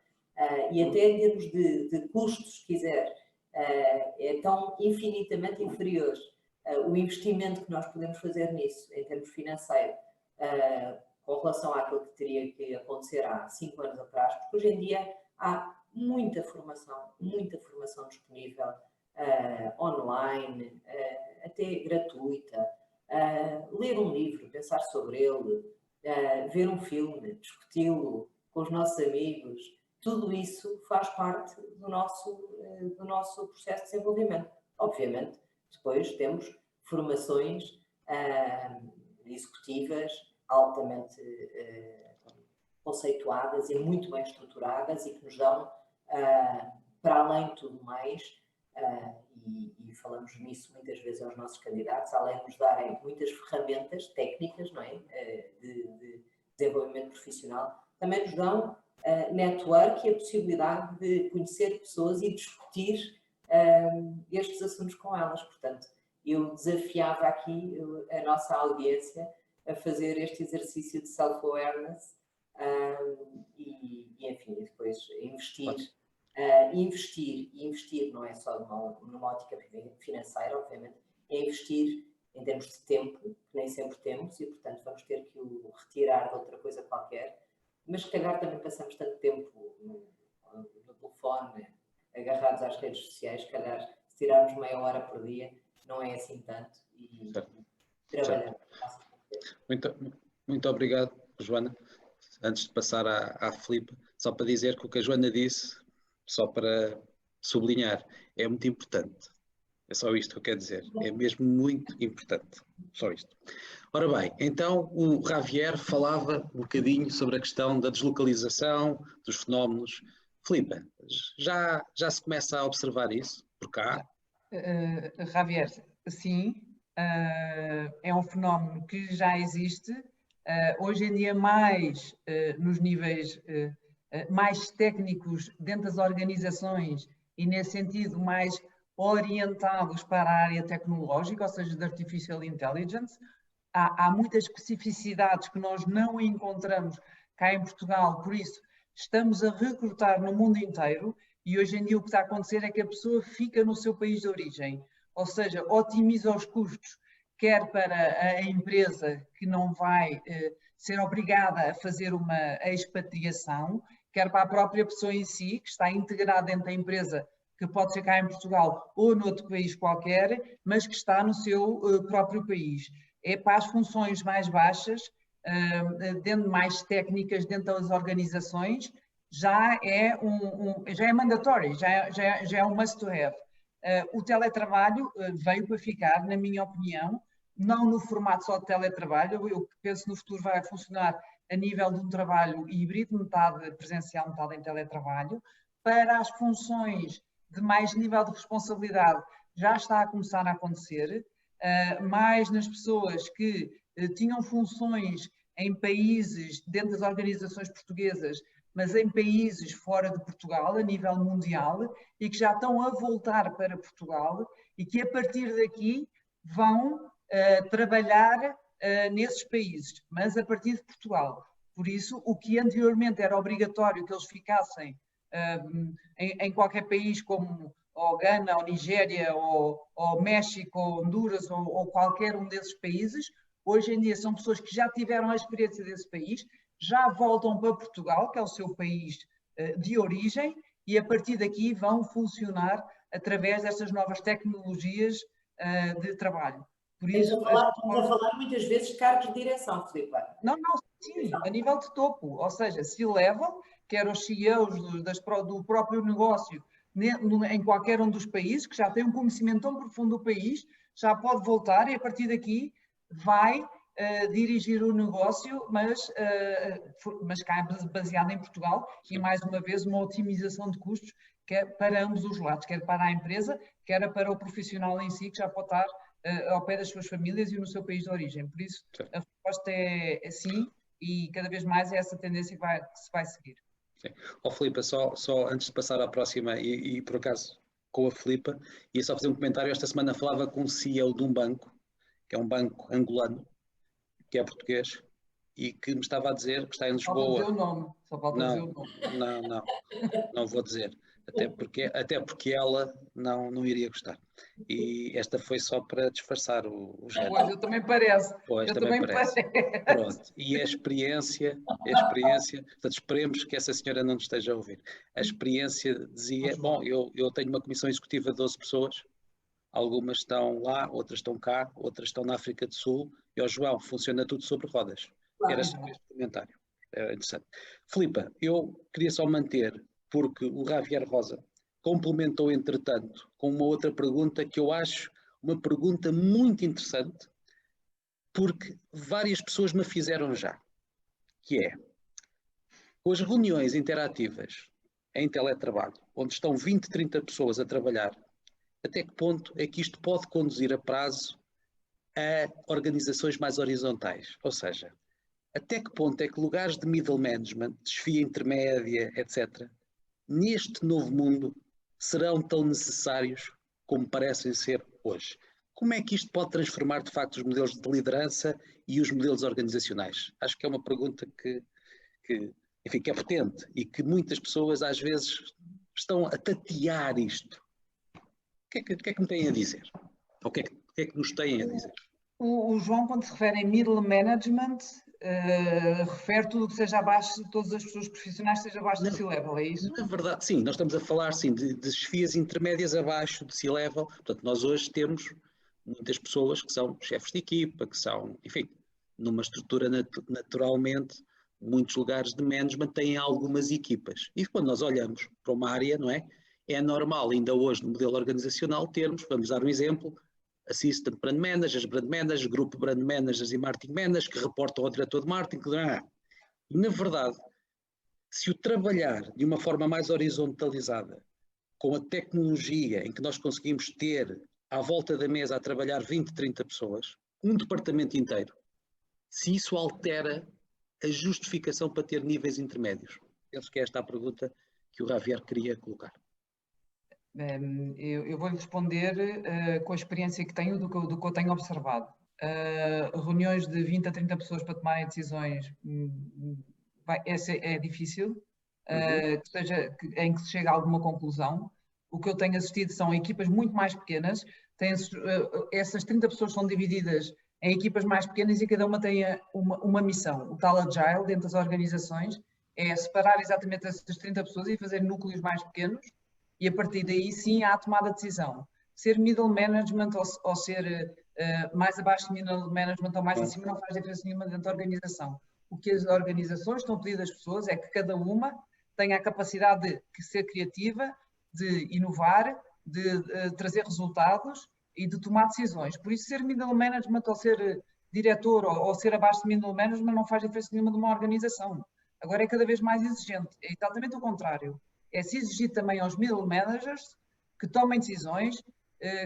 B: e até em termos de custos, se quiser, é tão infinitamente inferior o investimento que nós podemos fazer nisso, em termos financeiros, com relação àquilo que teria que acontecer há 5 anos atrás, porque hoje em dia há muita formação disponível online, até gratuita. Ler um livro, pensar sobre ele, ver um filme, discuti-lo com os nossos amigos, tudo isso faz parte do nosso processo de desenvolvimento. Obviamente, depois temos formações executivas altamente conceituadas e muito bem estruturadas e que nos dão, para além de tudo mais, e falamos nisso muitas vezes aos nossos candidatos, além de nos darem muitas ferramentas técnicas, não é? de desenvolvimento profissional, também nos dão network e a possibilidade de conhecer pessoas e discutir estes assuntos com elas. Portanto, eu desafiava aqui a nossa audiência a fazer este exercício de self-awareness e, enfim, depois investir não é só numa ótica financeira, obviamente, é investir em termos de tempo, que nem sempre temos e, portanto, vamos ter que o retirar de outra coisa qualquer, mas se calhar também passamos tanto tempo no telefone, agarrados às redes sociais, se calhar se tirarmos meia hora por dia, não é assim tanto e trabalhar.
A: Muito obrigado, Joana. antes de passar à Filipe, só para dizer que o que a Joana disse, só para sublinhar, é muito importante. É só isto que eu quero dizer. É mesmo muito importante. Só isto. Ora bem, então o Javier falava um bocadinho sobre a questão da deslocalização, dos fenómenos. Filipe, já se começa a observar isso por cá?
C: Javier, sim, é um fenómeno que já existe, hoje em dia mais nos níveis mais técnicos dentro das organizações e nesse sentido mais orientados para a área tecnológica, ou seja, de Artificial Intelligence. Há muitas especificidades que nós não encontramos cá em Portugal, por isso estamos a recrutar no mundo inteiro e hoje em dia o que está a acontecer é que a pessoa fica no seu país de origem, ou seja, otimiza os custos, quer para a empresa que não vai ser obrigada a fazer uma expatriação, quer para a própria pessoa em si, que está integrada dentro da empresa, que pode ser cá em Portugal ou noutro país qualquer, mas que está no seu próprio país. É para as funções mais baixas, dentro mais técnicas dentro das organizações, já é mandatório, já é um must to have. O teletrabalho veio para ficar, na minha opinião, não no formato só de teletrabalho, eu penso que no futuro vai funcionar a nível de um trabalho híbrido, metade presencial, metade em teletrabalho, para as funções de mais nível de responsabilidade já está a começar a acontecer, mais nas pessoas que tinham funções em países, dentro das organizações portuguesas, mas em países fora de Portugal, a nível mundial, e que já estão a voltar para Portugal e que a partir daqui vão trabalhar nesses países, mas a partir de Portugal. Por isso, o que anteriormente era obrigatório que eles ficassem em qualquer país como ou Gana, ou Nigéria, ou México, ou Honduras, ou qualquer um desses países, hoje em dia são pessoas que já tiveram a experiência desse país, já voltam para Portugal, que é o seu país de origem, e a partir daqui vão funcionar através destas novas tecnologias de trabalho. Por isso,
B: estamos a falar muitas vezes de cargos de direção, Filipe.
C: Não, sim, a nível de topo, ou seja, C-level, quer os CEOs do próprio negócio, em qualquer um dos países, que já tem um conhecimento tão profundo do país, já pode voltar e a partir daqui vai dirigir o negócio, mas cá baseado em Portugal e mais uma vez uma otimização de custos para ambos os lados, quer para a empresa, quer para o profissional em si, que já pode estar ao pé das suas famílias e no seu país de origem. Por isso, a resposta é sim e cada vez mais é essa tendência que se vai seguir.
A: Sim. Filipe, só antes de passar à próxima e por acaso com a Filipe, ia só fazer um comentário. Esta semana falava com o CEO de um banco, que é um banco angolano, que é português, e que me estava a dizer que está em Lisboa.
C: Só falta dizer o nome.
A: Não vou dizer. Até porque ela não iria gostar. E esta foi só para disfarçar o género.
C: Pois, eu também parece.
A: Pois, também parece. Pronto. E a experiência, portanto, esperemos que essa senhora não nos esteja a ouvir. A experiência dizia, bom, eu tenho uma comissão executiva de 12 pessoas, algumas estão lá, outras estão cá, outras estão na África do Sul, e João, funciona tudo sobre rodas. Era só este comentário. Era interessante. Filipe, eu queria só manter, porque o Javier Rosa complementou, entretanto, com uma outra pergunta que eu acho uma pergunta muito interessante, porque várias pessoas me fizeram já, que é, com as reuniões interativas em teletrabalho, onde estão 20, 30 pessoas a trabalhar, até que ponto é que isto pode conduzir a prazo a organizações mais horizontais? Ou seja, até que ponto é que lugares de middle management, desfia intermédia, etc., neste novo mundo, serão tão necessários como parecem ser hoje? Como é que isto pode transformar, de facto, os modelos de liderança e os modelos organizacionais? Acho que é uma pergunta que é potente e que muitas pessoas, às vezes, estão a tatear isto. O que é que me têm a dizer? Ou o que é que nos têm a dizer?
C: O João, quando se refere em middle management, refere tudo o que seja abaixo de todas as pessoas profissionais, seja abaixo do C-level, é isso?
A: Na verdade, sim, nós estamos a falar sim, de chefias intermédias abaixo de C-level. Portanto, nós hoje temos muitas pessoas que são chefes de equipa, que são, enfim, numa estrutura naturalmente muitos lugares de management têm algumas equipas. E quando nós olhamos para uma área, não é? É normal, ainda hoje, no modelo organizacional, termos, vamos dar um exemplo, Assistant Brand Managers, Grupo Brand Managers e Marketing Managers, que reportam ao diretor de marketing. E, na verdade, se o trabalhar de uma forma mais horizontalizada, com a tecnologia em que nós conseguimos ter à volta da mesa a trabalhar 20, 30 pessoas, um departamento inteiro, se isso altera a justificação para ter níveis intermédios? Penso que é esta a pergunta que o Javier queria colocar.
C: Eu vou-lhe responder com a experiência que tenho do que eu tenho observado. Reuniões de 20 a 30 pessoas para tomarem decisões é difícil, em que se chega a alguma conclusão. O que eu tenho assistido são equipas muito mais pequenas, essas 30 pessoas são divididas em equipas mais pequenas e cada uma tem uma missão. O tal Agile dentro das organizações é separar exatamente essas 30 pessoas e fazer núcleos mais pequenos, e a partir daí sim há a tomada de decisão. Ser middle management ou ser mais abaixo de middle management ou mais acima não faz diferença nenhuma dentro da organização. O que as organizações estão a pedir das pessoas é que cada uma tenha a capacidade de ser criativa, de inovar, de trazer resultados e de tomar decisões. Por isso, ser middle management ou ser diretor ou ser abaixo de middle management não faz diferença nenhuma de uma organização. Agora é cada vez mais exigente. É exatamente o contrário. É se exigir também aos middle managers que tomem decisões,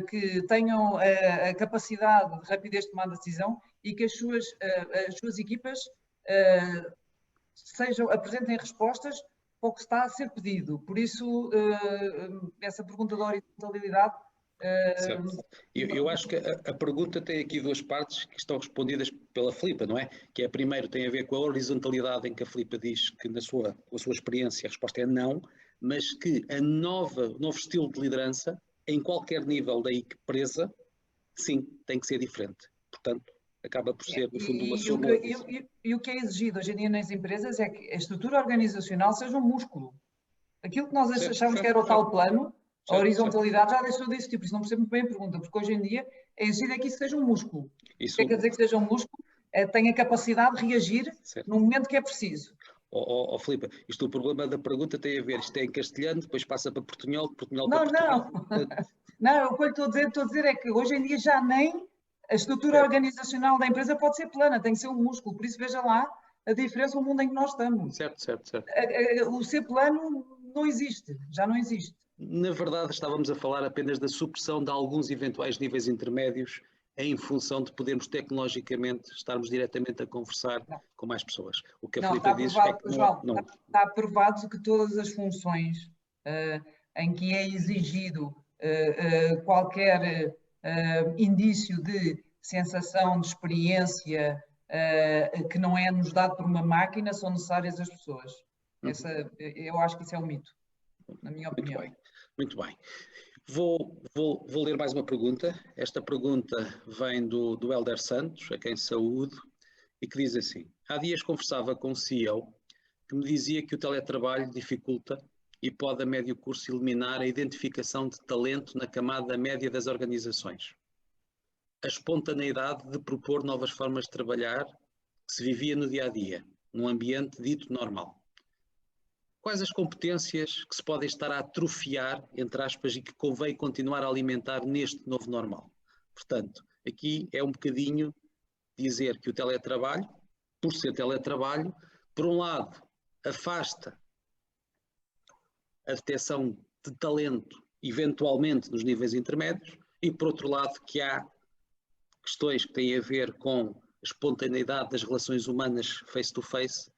C: que tenham a capacidade de rapidez de tomar decisão e que as suas equipas apresentem respostas para o que está a ser pedido. Por isso, essa pergunta da horizontalidade...
A: Certo. Eu acho que a pergunta tem aqui duas partes que estão respondidas pela Filipa, não é? Que é, primeiro, tem a ver com a horizontalidade em que a Filipa diz que, com a sua experiência, a resposta é não, mas que o novo estilo de liderança, em qualquer nível da empresa, sim, tem que ser diferente. Portanto, acaba por ser, no fundo, uma súmula.
C: E o que é exigido hoje em dia nas empresas é que a estrutura organizacional seja um músculo. Aquilo que nós achávamos que era o tal plano, a horizontalidade já deixou de existir, por isso não percebo muito bem a pergunta, porque hoje em dia é exigido que isso seja um músculo. O que quer dizer que seja um músculo? Tem a capacidade de reagir no momento que é preciso.
A: Filipe, o problema da pergunta tem a ver, isto é em castelhano, depois passa para portunhol, para
C: Portugal. Não, o que eu estou a dizer é que hoje em dia já nem a estrutura organizacional da empresa pode ser plana, tem que ser um músculo, por isso veja lá a diferença no mundo em que nós estamos.
A: Certo.
C: O ser plano não existe, já não existe.
A: Na verdade, estávamos a falar apenas da supressão de alguns eventuais níveis intermédios em função de podermos tecnologicamente estarmos diretamente a conversar com mais pessoas. O que a Filipa diz é que
C: está provado que todas as funções em que é exigido qualquer indício de sensação, de experiência que não é nos dado por uma máquina, são necessárias as pessoas. Eu acho que isso é um mito, na minha opinião.
A: Muito bem. Vou ler mais uma pergunta. Esta pergunta vem do Helder Santos, a quem saúdo, e que diz assim: há dias conversava com um CEO que me dizia que o teletrabalho dificulta e pode a médio curso eliminar a identificação de talento na camada média das organizações. A espontaneidade de propor novas formas de trabalhar que se vivia no dia-a-dia, num ambiente dito normal. Quais as competências que se podem estar a atrofiar, entre aspas, e que convém continuar a alimentar neste novo normal? Portanto, aqui é um bocadinho dizer que o teletrabalho, por ser teletrabalho, por um lado, afasta a detecção de talento, eventualmente, nos níveis intermédios, e por outro lado, que há questões que têm a ver com a espontaneidade das relações humanas face-to-face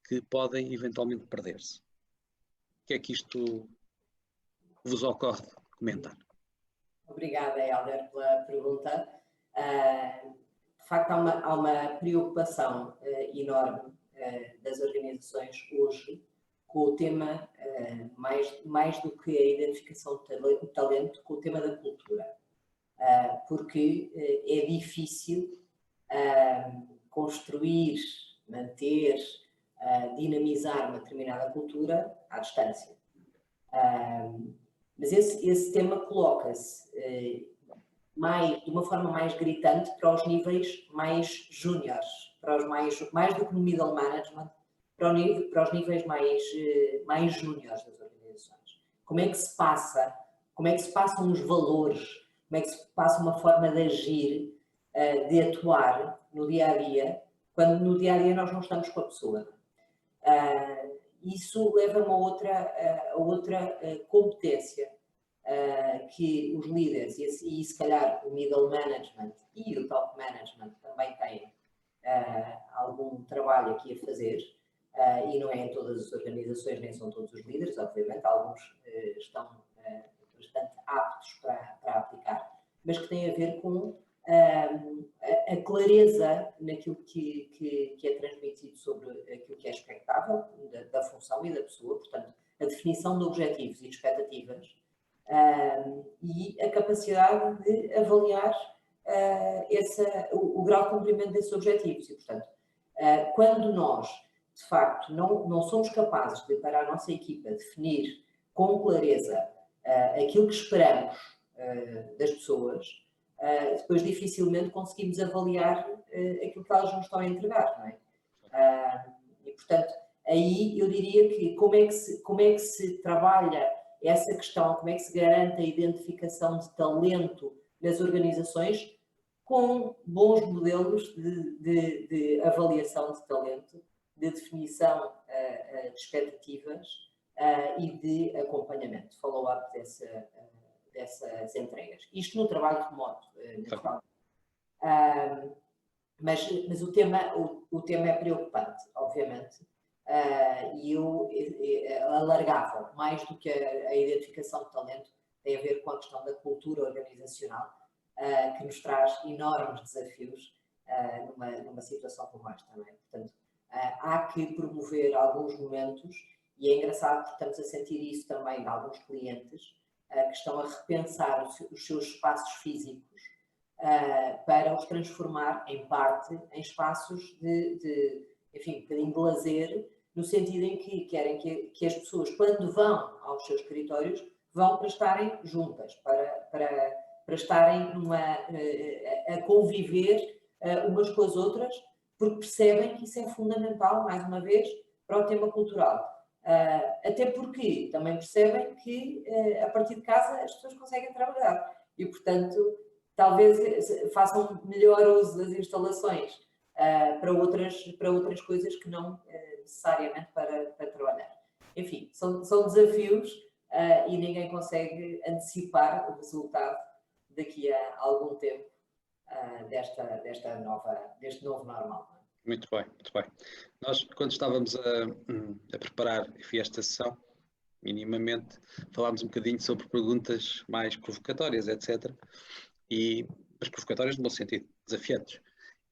A: que podem eventualmente perder-se. O que é que isto vos ocorre de comentar?
B: Obrigada, Helder, pela pergunta. De facto, há uma preocupação enorme das organizações hoje com o tema, mais do que a identificação de talento, com o tema da cultura. Porque é difícil construir, manter, dinamizar uma determinada cultura à distância. Mas esse tema coloca-se de uma forma mais gritante para os níveis mais júniores, para os mais do que no middle management, para os níveis mais júniores das organizações. Como é que se passam os valores, como é que se passa uma forma de agir, de atuar no dia-a-dia, quando no dia-a-dia nós não estamos com a pessoa. Isso leva-me a outra competência que os líderes e se calhar o middle management e o top management também têm algum trabalho aqui a fazer, e não é em todas as organizações, nem são todos os líderes, obviamente, alguns estão bastante aptos para aplicar, mas que tem a ver com a clareza naquilo que é transmitido sobre aquilo que é expectável da função e da pessoa, portanto, a definição de objetivos e de expectativas, e a capacidade de avaliar o grau de cumprimento desses objetivos. E, portanto, quando nós, de facto, não somos capazes de, para a nossa equipa, definir com clareza aquilo que esperamos das pessoas, depois dificilmente conseguimos avaliar aquilo que elas nos estão a entregar, não é? E, portanto, aí eu diria que como é que se trabalha essa questão, como é que se garante a identificação de talento nas organizações com bons modelos de avaliação de talento, de definição de expectativas e de acompanhamento, follow-up dessas entregas. Isto no trabalho remoto, naturalmente. Mas o tema é preocupante, obviamente, e eu alargava mais do que a identificação de talento, tem a ver com a questão da cultura organizacional, que nos traz enormes desafios numa situação como esta, não é? Portanto, há que promover alguns momentos, e é engraçado porque estamos a sentir isso também de alguns clientes que estão a repensar os seus espaços físicos para os transformar em parte em espaços enfim, um bocadinho de lazer, no sentido em que querem que as pessoas, quando vão aos seus escritórios, vão para estarem juntas, para estarem a conviver umas com as outras, porque percebem que isso é fundamental, mais uma vez, para o tema cultural. Até porque também percebem que a partir de casa as pessoas conseguem trabalhar e, portanto, talvez façam melhor uso das instalações para outras coisas que não necessariamente para trabalhar. Enfim, são desafios e ninguém consegue antecipar o resultado daqui a algum tempo deste novo normal.
A: Muito bem, muito bem. Nós, quando estávamos a preparar esta sessão, minimamente, falámos um bocadinho sobre perguntas mais provocatórias, etc. Mas provocatórias no bom sentido, desafiantes.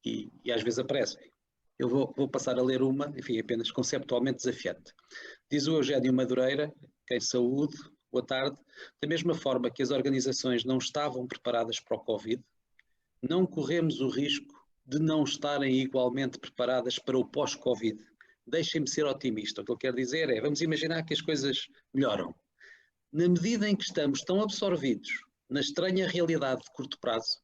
A: E às vezes aparecem. Eu vou passar a ler uma, enfim, apenas conceptualmente desafiante. Diz o Eugénio Madureira, que em saúde, boa tarde, da mesma forma que as organizações não estavam preparadas para o Covid, não corremos o risco de não estarem igualmente preparadas para o pós-Covid. Deixem-me ser otimista. O que ele quer dizer é, vamos imaginar que as coisas melhoram. Na medida em que estamos tão absorvidos na estranha realidade de curto prazo,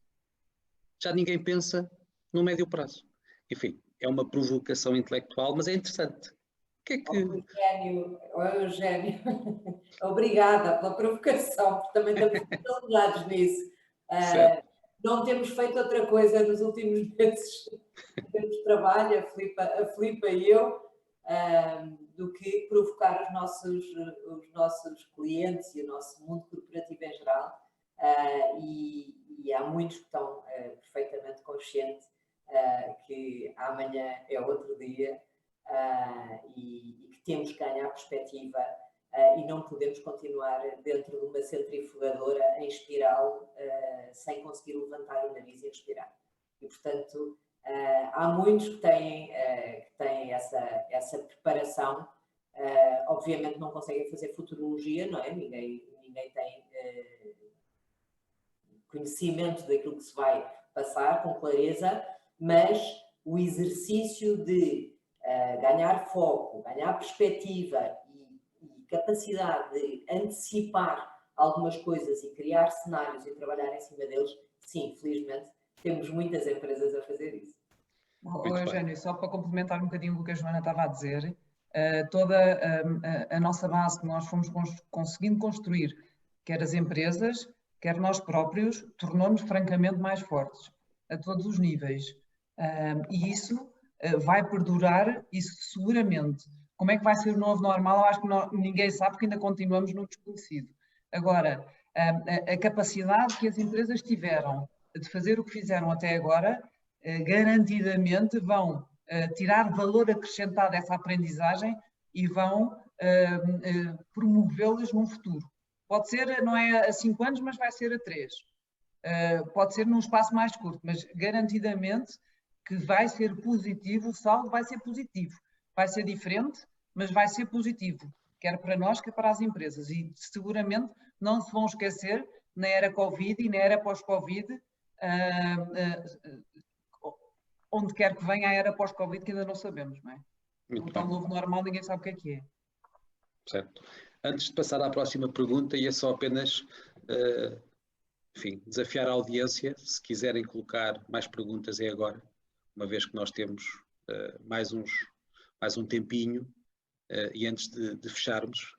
A: já ninguém pensa no médio prazo. Enfim, é uma provocação intelectual, mas é interessante. O que é que...
B: Eugénio, obrigada pela provocação, porque também estamos muito ligados nisso. Não temos feito outra coisa nos últimos meses em termos de trabalho, a Filipa e eu, do que provocar os nossos clientes e o nosso mundo corporativo em geral. E há muitos que estão perfeitamente conscientes que amanhã é outro dia e que temos que ganhar perspectiva e não podemos continuar dentro de uma centrifugadora em espiral sem conseguir levantar o nariz e respirar. E, portanto, há muitos que têm essa preparação. Obviamente não conseguem fazer futurologia, não é? Ninguém tem conhecimento daquilo que se vai passar com clareza, mas o exercício de ganhar foco, ganhar perspectiva e capacidade de antecipar algumas coisas e criar cenários e trabalhar em cima deles, sim, felizmente, temos muitas empresas a fazer isso.
C: Eugénio, só para complementar um bocadinho o que a Joana estava a dizer, toda a nossa base que nós fomos conseguindo construir, quer as empresas, quer nós próprios, tornou-nos francamente mais fortes, a todos os níveis. E isso vai perdurar, isso seguramente. Como é que vai ser o novo normal? Eu acho que ninguém sabe, porque ainda continuamos no desconhecido. Agora, a capacidade que as empresas tiveram de fazer o que fizeram até agora, garantidamente vão tirar valor acrescentado dessa aprendizagem e vão promovê-las num futuro. Pode ser, não é a 5 anos, mas vai ser a 3. Pode ser num espaço mais curto, mas garantidamente que vai ser positivo, o saldo vai ser positivo. Vai ser diferente, mas vai ser positivo, quer para nós, quer para as empresas. E seguramente não se vão esquecer, na era Covid e na era pós-Covid, onde quer que venha a era pós-Covid, que ainda não sabemos, não é?
A: Muito
C: Então,
A: bem.
C: novo normal, ninguém sabe o que é.
A: Certo. Antes de passar à próxima pergunta, ia só apenas, enfim, desafiar a audiência, se quiserem colocar mais perguntas é agora, uma vez que nós temos mais um tempinho, e antes de fecharmos,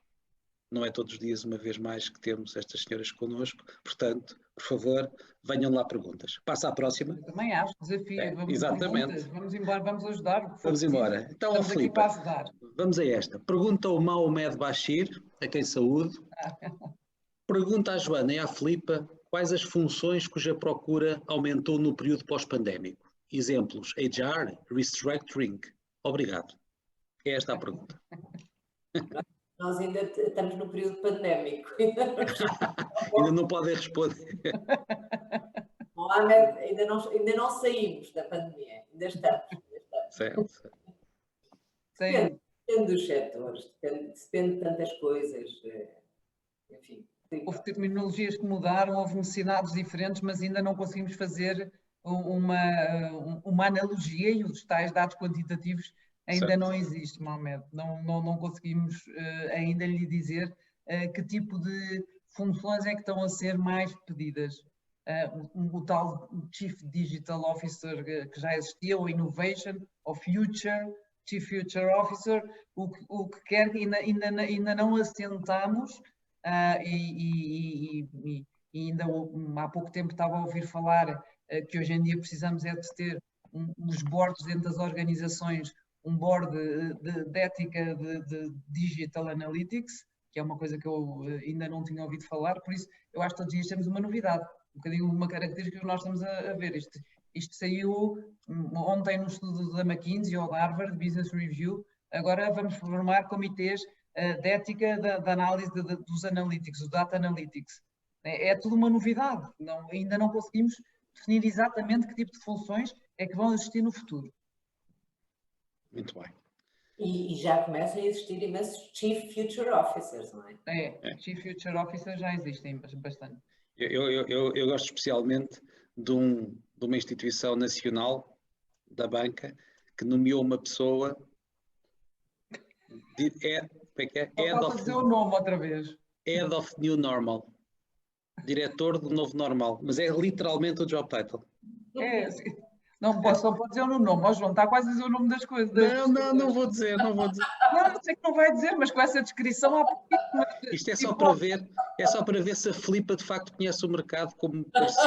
A: não é todos os dias, uma vez mais, que temos estas senhoras connosco, portanto, por favor, venham lá perguntas. Passa à próxima.
C: Eu também acho, desafio, vamos
A: exatamente.
C: Vamos embora, vamos ajudar.
A: Vamos embora. Então,
C: estamos aqui para ajudar.
A: Vamos a esta. Pergunta ao Mohamed Bashir, a quem saúdo. Pergunta à Joana e à Filipa quais as funções cuja procura aumentou no período pós-pandémico. Exemplos, HR, Restructuring. Obrigado. É esta a pergunta.
B: Nós ainda estamos no período pandémico.
A: Ainda não podem responder.
B: Mohamed, ainda não saímos da pandemia. Ainda estamos.
A: Certo.
B: Depende dos setores, depende de tantas coisas. Enfim.
C: Houve terminologias que mudaram, houve necessidades diferentes, mas ainda não conseguimos fazer uma analogia, e os tais dados quantitativos ainda certo. Não existe, Mohamed. Não conseguimos ainda lhe dizer que tipo de funções é que estão a ser mais pedidas. O tal Chief Digital Officer que já existia, ou Innovation, ou Future, Chief Future Officer, o que quer, ainda não assentamos, e ainda há pouco tempo estava a ouvir falar que hoje em dia precisamos é de ter os boards dentro das organizações, um board de ética de Digital Analytics, que é uma coisa que eu ainda não tinha ouvido falar, por isso eu acho que todos os dias temos uma novidade, um bocadinho uma característica que nós estamos a ver. Isto saiu ontem no estudo da McKinsey ou da Harvard Business Review. Agora vamos formar comitês de ética da análise dos analytics, do data analytics. É tudo uma novidade, ainda não conseguimos definir exatamente que tipo de funções é que vão existir no futuro.
A: Muito bem.
B: E já começam a existir imensos Chief Future Officers, não é?
C: Chief Future Officers já existem bastante.
A: Eu gosto especialmente de uma instituição nacional da banca que nomeou uma pessoa.
C: Posso dizer o nome outra vez.
A: Head of New Normal. Diretor do novo normal. Mas é literalmente o job title.
C: Não posso dizer o nome. Ó, João, está quase a dizer o nome das coisas.
A: Não vou dizer.
C: Não sei que não vai dizer, mas com essa descrição há pouquinho.
A: Isto é só para ver se a Filipa de facto conhece o mercado como parecia.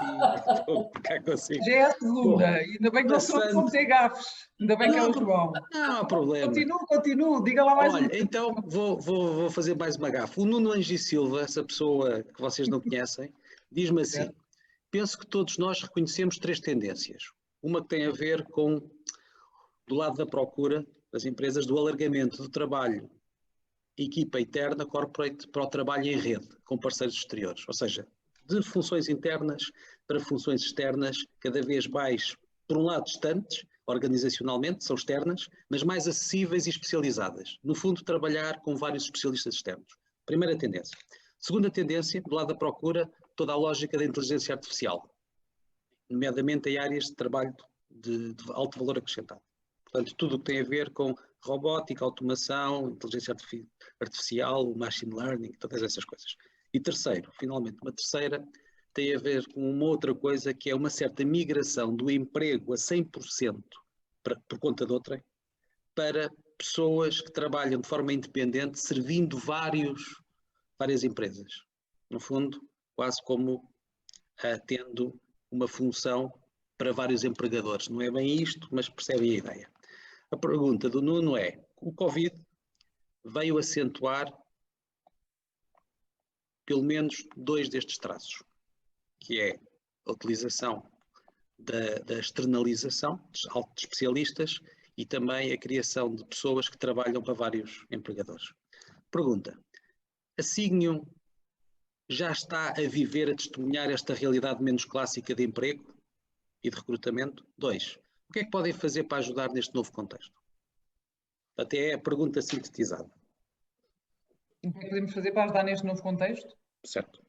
C: Já é a segunda. Ainda bem que não são ter gafes. Ainda bem que é o João.
A: Não há problema.
C: Continuo. Diga lá mais.
A: Olha, então vou fazer mais uma gafe. O Nuno Angi Silva, essa pessoa que vocês não conhecem, diz-me assim: penso que todos nós reconhecemos 3 tendências. Uma que tem a ver com, do lado da procura das empresas, do alargamento do trabalho equipa interna, corporate, para o trabalho em rede, com parceiros exteriores. Ou seja, de funções internas para funções externas, cada vez mais, por um lado, distantes, organizacionalmente, são externas, mas mais acessíveis e especializadas. No fundo, trabalhar com vários especialistas externos. Primeira tendência. Segunda tendência, do lado da procura, toda a lógica da inteligência artificial, nomeadamente em áreas de trabalho de alto valor acrescentado. Portanto, tudo o que tem a ver com robótica, automação, inteligência artificial, machine learning, todas essas coisas. E terceiro, finalmente, uma terceira, tem a ver com uma outra coisa, que é uma certa migração do emprego a 100% por conta de outrem, para pessoas que trabalham de forma independente, servindo várias empresas. No fundo, quase como tendo uma função para vários empregadores. Não é bem isto, mas percebem a ideia. A pergunta do Nuno é: o Covid veio acentuar pelo menos 2 destes traços, que é a utilização da externalização de altos especialistas e também a criação de pessoas que trabalham para vários empregadores. Pergunta: a Signium já está a viver, a testemunhar esta realidade menos clássica de emprego e de recrutamento? 2. O que é que podem fazer para ajudar neste novo contexto? Até é a pergunta sintetizada.
C: O que é que podemos fazer para ajudar neste novo contexto?
A: Certo.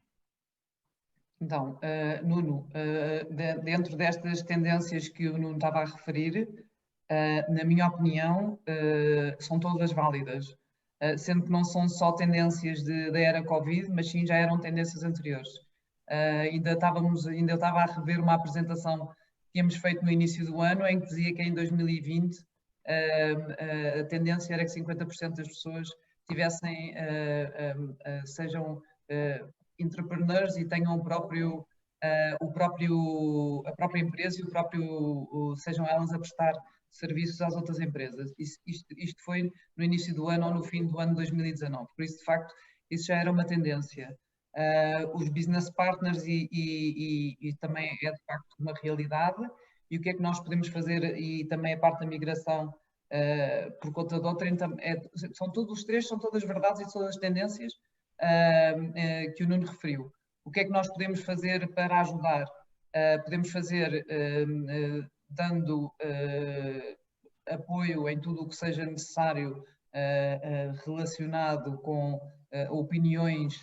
C: Então, Nuno, dentro destas tendências que o Nuno estava a referir, na minha opinião, são todas válidas, sendo que não são só tendências da era Covid, mas sim já eram tendências anteriores. Ainda eu estava a rever uma apresentação que tínhamos feito no início do ano, em que dizia que em 2020 a tendência era que 50% das pessoas sejam entrepreneurs e tenham a própria empresa e sejam elas a prestar serviços às outras empresas. Isto foi no início do ano ou no fim do ano de 2019. Por isso, de facto, isso já era uma tendência. Os business partners e também é de facto uma realidade. E o que é que nós podemos fazer, e também a parte da migração por conta de outra, são todos os três, são todas verdades e todas as tendências que o Nuno referiu. O que é que nós podemos fazer para ajudar? Podemos fazer dando apoio em tudo o que seja necessário relacionado com opiniões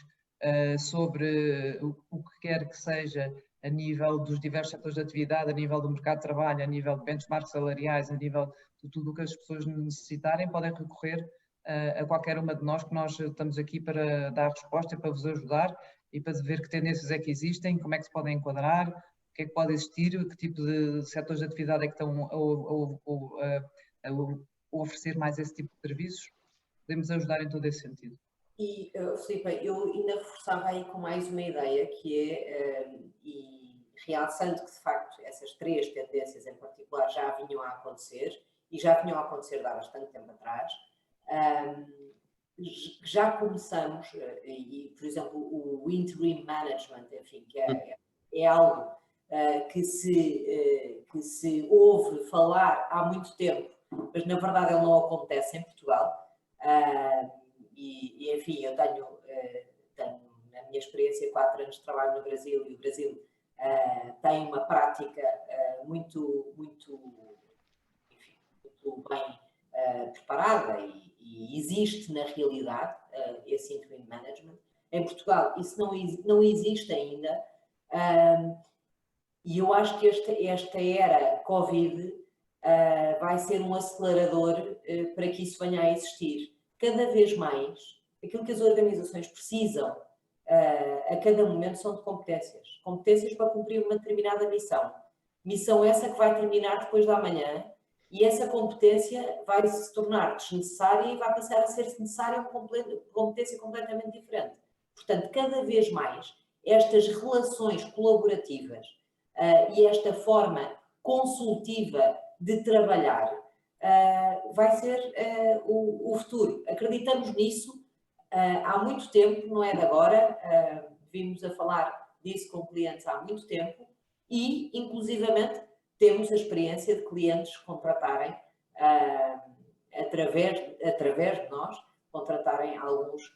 C: sobre o que quer que seja a nível dos diversos setores de atividade, a nível do mercado de trabalho, a nível de benchmarks salariais, a nível de tudo o que as pessoas necessitarem, podem recorrer a qualquer uma de nós, que nós estamos aqui para dar resposta, para vos ajudar e para ver que tendências é que existem, como é que se podem enquadrar, o que é que pode existir, que tipo de setores de atividade é que estão a oferecer mais esse tipo de serviços. Podemos ajudar em todo esse sentido.
B: E, Filipe, eu ainda reforçava aí com mais uma ideia, que é, e realçando que de facto essas 3 tendências em particular já vinham a acontecer, e já vinham a acontecer há bastante tempo atrás, já começamos, e por exemplo o interim management, enfim, que é algo que se ouve falar há muito tempo, mas na verdade ele não acontece em Portugal. E enfim, eu tenho na minha experiência 4 anos de trabalho no Brasil, e o Brasil tem uma prática muito bem preparada e existe na realidade esse interim management. Em Portugal isso não existe ainda, e eu acho que esta era Covid vai ser um acelerador para que isso venha a existir. Cada vez mais, aquilo que as organizações precisam a cada momento são de competências. Competências para cumprir uma determinada missão. Missão essa que vai terminar depois da manhã, e essa competência vai se tornar desnecessária e vai passar a ser necessária uma competência completamente diferente. Portanto, cada vez mais, estas relações colaborativas e esta forma consultiva de trabalhar vai ser o futuro. Acreditamos nisso há muito tempo, não é de agora, vimos a falar disso com clientes há muito tempo e, inclusivamente, temos a experiência de clientes contratarem, através de nós, contratarem alguns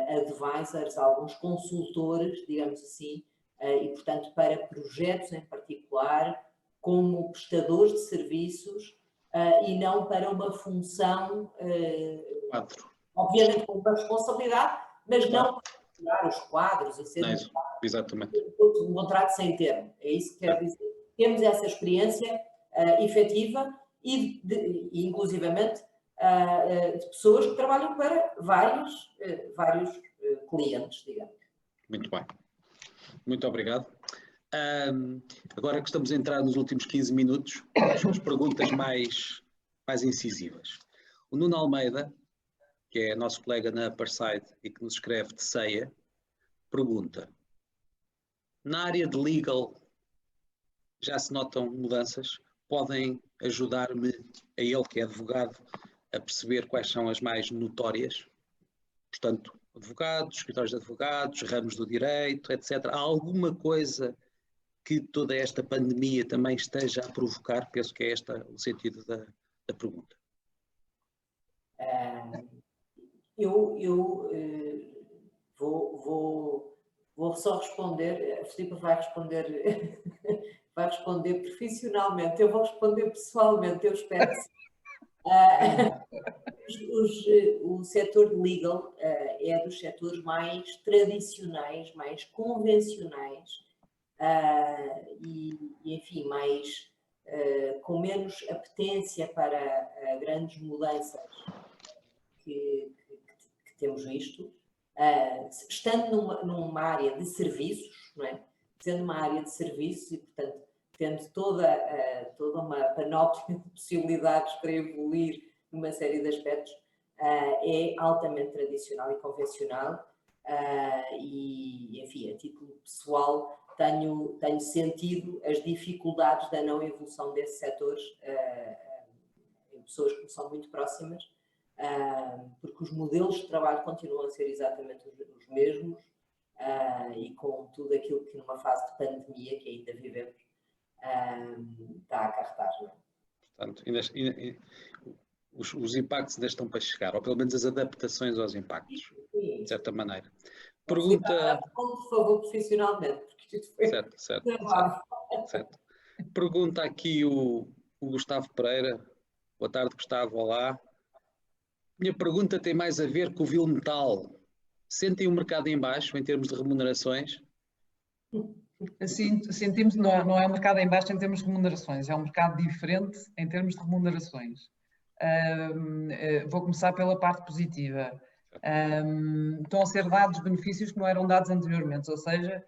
B: advisors, alguns consultores, digamos assim, e, portanto, para projetos em particular, como prestadores de serviços, e não para uma função, obviamente com uma responsabilidade, mas não para tirar os quadros e ser um contrato sem termo. É isso que quer dizer. Temos essa experiência efetiva e inclusivamente de pessoas que trabalham para vários clientes, digamos.
A: Muito bem. Muito obrigado. Agora que estamos a entrar nos últimos 15 minutos, as perguntas mais incisivas. O Nuno Almeida, que é nosso colega na Upperside e que nos escreve de ceia, pergunta: na área de legal já se notam mudanças? Podem ajudar-me, a ele que é advogado, a perceber quais são as mais notórias? Portanto, advogados, escritórios de advogados, ramos do direito, etc. Há alguma coisa que toda esta pandemia também esteja a provocar? Penso que é este o sentido da pergunta.
B: Eu vou só responder, a Filipe vai responder, vai responder profissionalmente, eu vou responder pessoalmente, eu espero que sim. O setor de legal é dos setores mais tradicionais, mais convencionais e enfim, mais com menos apetência para grandes mudanças que temos visto, estando numa área de serviços, não é? Sendo uma área de serviços e, portanto, tendo toda uma panóplia de possibilidades para evoluir numa série de aspectos, é altamente tradicional e convencional e, enfim, a título pessoal, tenho sentido as dificuldades da não evolução desses setores em pessoas que me são muito próximas, porque os modelos de trabalho continuam a ser exatamente os mesmos e com tudo aquilo que numa fase de pandemia que ainda vivemos está a acarretar, não é?
A: Portanto, os impactos ainda estão para chegar, ou pelo menos as adaptações aos impactos, de certa maneira. Pergunta...
B: Por favor, profissionalmente, porque isto foi
A: certo. Pergunta aqui o Gustavo Pereira. Boa tarde, Gustavo, olá. Minha pergunta tem mais a ver com o Vil Metal. Sentem o mercado em baixo em termos de remunerações?
C: Sentimos, não é um mercado em baixo em termos de remunerações, é um mercado diferente em termos de remunerações. Vou começar pela parte positiva. Estão a ser dados benefícios que não eram dados anteriormente, ou seja,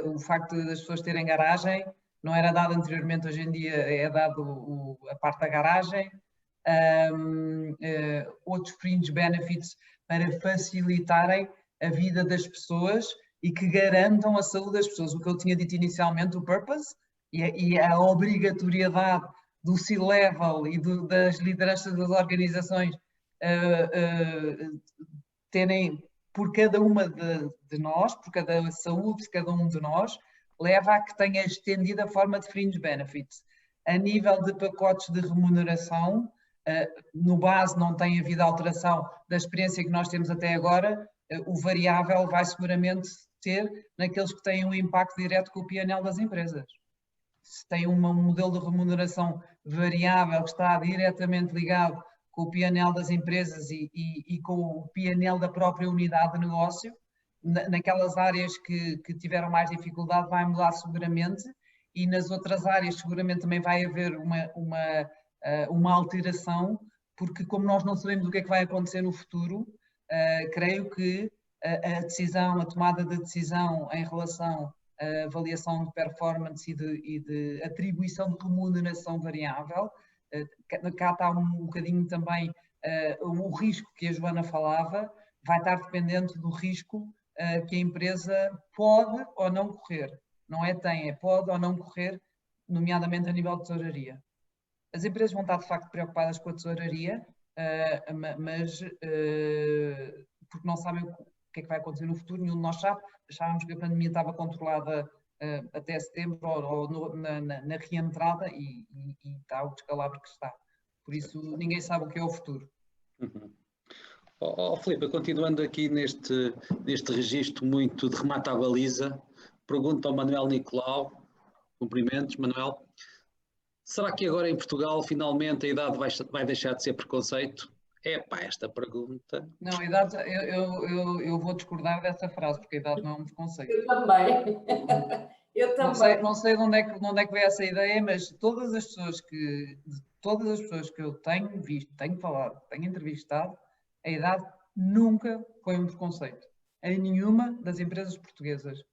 C: o facto das pessoas terem garagem não era dado anteriormente, hoje em dia é dado a parte da garagem. Outros fringe benefits para facilitarem a vida das pessoas e que garantam a saúde das pessoas. O que eu tinha dito inicialmente, o purpose e a obrigatoriedade do C-level e das lideranças das organizações terem por cada uma de nós, por cada saúde de cada um de nós, leva a que tenha estendido a forma de fringe benefits. A nível de pacotes de remuneração, no base não tem havido alteração da experiência que nós temos até agora, o variável vai seguramente ter naqueles que têm um impacto direto com o P&L das empresas. Se tem um modelo de remuneração variável que está diretamente ligado com o P&L das empresas e com o P&L da própria unidade de negócio, naquelas áreas que tiveram mais dificuldade vai mudar seguramente e nas outras áreas seguramente também vai haver uma alteração, porque como nós não sabemos o que é que vai acontecer no futuro, creio que a tomada de decisão em relação à avaliação de performance e de atribuição de remuneração variável, cá está um bocadinho também o risco que a Joana falava, vai estar dependente do risco que a empresa pode ou não correr. Não é tem, é pode ou não correr, nomeadamente a nível de tesouraria. As empresas vão estar de facto preocupadas com a tesouraria, mas porque não sabem o que é que vai acontecer no futuro, nenhum de nós sabe. Achávamos que a pandemia estava controlada até setembro ou na reentrada e está o descalabro que está. Por isso ninguém sabe o que é o futuro.
A: Filipe, continuando aqui neste registro muito de remate à baliza, pergunta ao Manuel Nicolau, cumprimentos, Manuel. Será que agora em Portugal finalmente a idade vai deixar de ser preconceito? Esta pergunta...
C: Não, a idade, eu vou discordar dessa frase, porque a idade não é um preconceito.
B: Eu também.
C: Não sei de onde é que veio essa ideia, mas todas as pessoas que eu tenho visto, tenho falado, tenho entrevistado, a idade nunca foi um preconceito. Em nenhuma das empresas portuguesas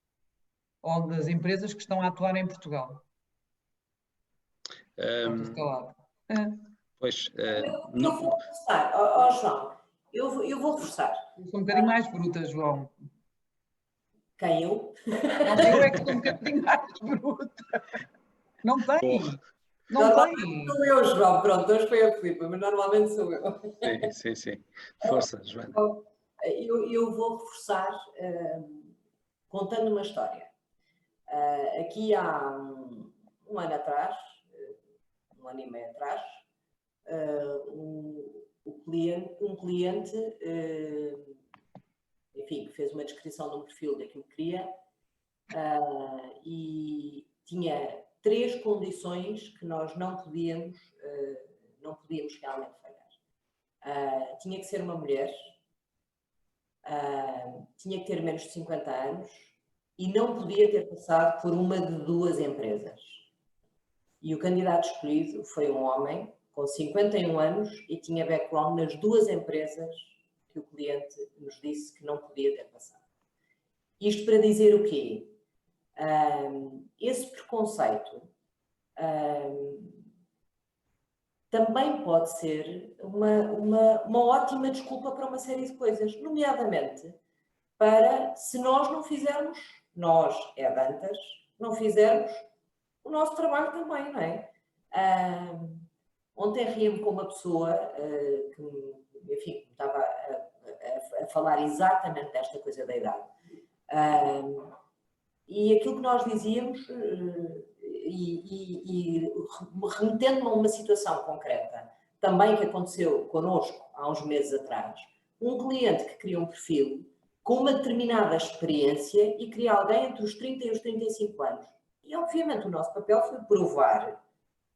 C: ou das empresas que estão a atuar em Portugal.
A: Pois,
B: Eu vou reforçar, João, eu vou reforçar.
C: Eu sou um bocadinho mais bruta, João.
B: Quem eu?
C: Não, eu é que sou um bocadinho mais bruta. Não tem. Não tem.
B: Sou eu, João, pronto, hoje foi a Filipe, mas normalmente sou eu.
A: Sim. Força, Joana.
B: Eu vou reforçar contando uma história. Aqui há um ano atrás, um ano e meio atrás, um cliente, enfim, que fez uma descrição de um perfil daquilo que queria e tinha 3 condições que nós não podíamos realmente falhar. Tinha que ser uma mulher, tinha que ter menos de 50 anos e não podia ter passado por uma de 2 empresas. E o candidato escolhido foi um homem com 51 anos e tinha background nas 2 empresas que o cliente nos disse que não podia ter passado. Isto para dizer o quê? Esse preconceito também pode ser uma ótima desculpa para uma série de coisas, nomeadamente para se nós não fizermos, nós, headhunters, não fizermos o nosso trabalho também, não é? Ontem ria-me com uma pessoa que, enfim, estava a falar exatamente desta coisa da idade. E aquilo que nós dizíamos, e remetendo-me a uma situação concreta, também que aconteceu connosco há uns meses atrás, um cliente que cria um perfil com uma determinada experiência e cria alguém entre os 30 e os 35 anos. E, obviamente, o nosso papel foi provar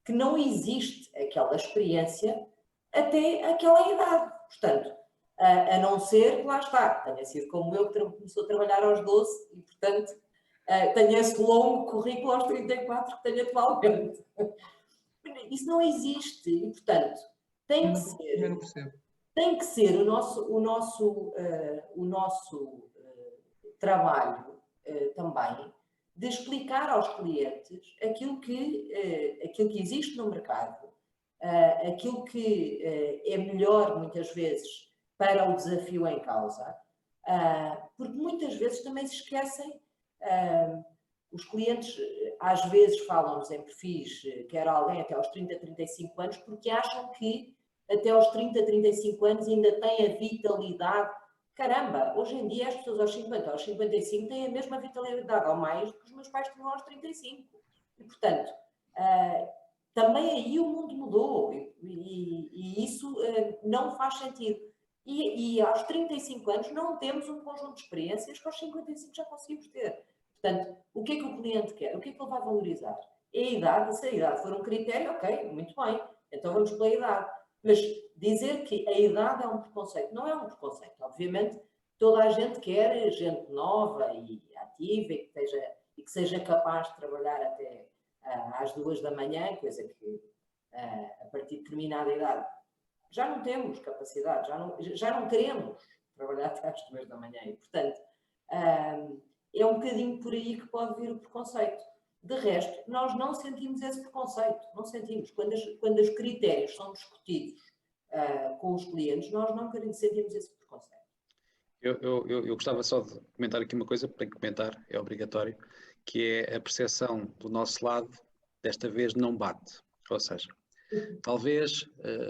B: que não existe aquela experiência até aquela idade. Portanto, a não ser que lá está, tenha sido como eu, que começou a trabalhar aos 12 e, portanto, tenho esse longo currículo aos 34 que tenho atualmente. Isso não existe e, portanto, tem que ser o nosso trabalho também de explicar aos clientes aquilo que existe no mercado, aquilo que é melhor muitas vezes para o desafio em causa, porque muitas vezes também se esquecem. Os clientes às vezes falam-nos em perfis, quer alguém até aos 30, 35 anos, porque acham que até aos 30, 35 anos ainda tem a vitalidade. Caramba, hoje em dia as pessoas aos 50, aos 55 têm a mesma vitalidade ou mais do que os meus pais tinham aos 35. E, portanto, também aí o mundo mudou e isso não faz sentido. E aos 35 anos não temos um conjunto de experiências que aos 55 já conseguimos ter. Portanto, o que é que o cliente quer? O que é que ele vai valorizar? É a idade, se a idade for um critério, ok, muito bem, então vamos pela idade. Mas dizer que a idade é um preconceito, não é um preconceito. Obviamente, toda a gente quer gente nova e ativa e que seja capaz de trabalhar até às 2 da manhã, coisa que a partir de determinada idade já não temos capacidade, já não queremos trabalhar até às 2 da manhã e, portanto, é um bocadinho por aí que pode vir o preconceito. De resto, nós não sentimos esse preconceito, não sentimos. Quando os critérios são discutidos com os clientes, nós não sentimos esse preconceito.
A: Eu gostava só de comentar aqui uma coisa, tenho que comentar, é obrigatório, que é a percepção do nosso lado, desta vez não bate. Ou seja, talvez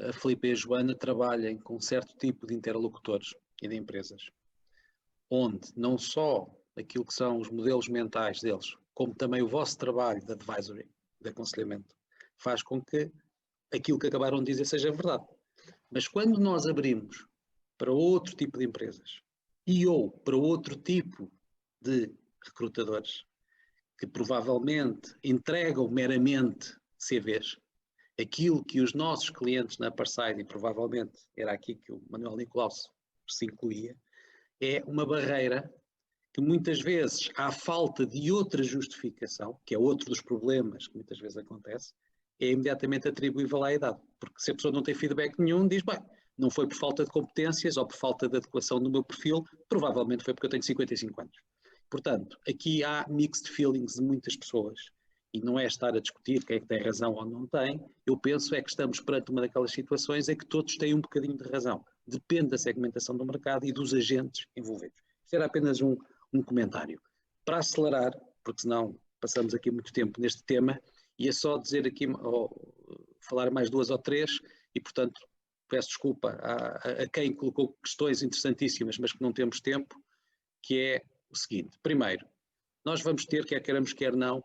A: a Filipe e a Joana trabalhem com um certo tipo de interlocutores e de empresas, onde não só aquilo que são os modelos mentais deles, como também o vosso trabalho de advisory, de aconselhamento, faz com que aquilo que acabaram de dizer seja verdade. Mas quando nós abrimos para outro tipo de empresas ou para outro tipo de recrutadores, que provavelmente entregam meramente CVs, aquilo que os nossos clientes na Parside, e provavelmente era aqui que o Manuel Nicolau se incluía, é uma barreira que muitas vezes há falta de outra justificação, que é outro dos problemas que muitas vezes acontece, é imediatamente atribuível à idade. Porque se a pessoa não tem feedback nenhum, diz, bem, não foi por falta de competências ou por falta de adequação do meu perfil, provavelmente foi porque eu tenho 55 anos. Portanto, aqui há mixed feelings de muitas pessoas e não é estar a discutir quem é que tem razão ou não tem, eu penso é que estamos perante uma daquelas situações em que todos têm um bocadinho de razão. Depende da segmentação do mercado e dos agentes envolvidos. Isto era apenas um comentário. Para acelerar, porque senão passamos aqui muito tempo neste tema, ia só dizer aqui, falar mais 2 ou 3, e portanto peço desculpa a quem colocou questões interessantíssimas, mas que não temos tempo, que é o seguinte. Primeiro, nós vamos ter, quer queiramos, quer não,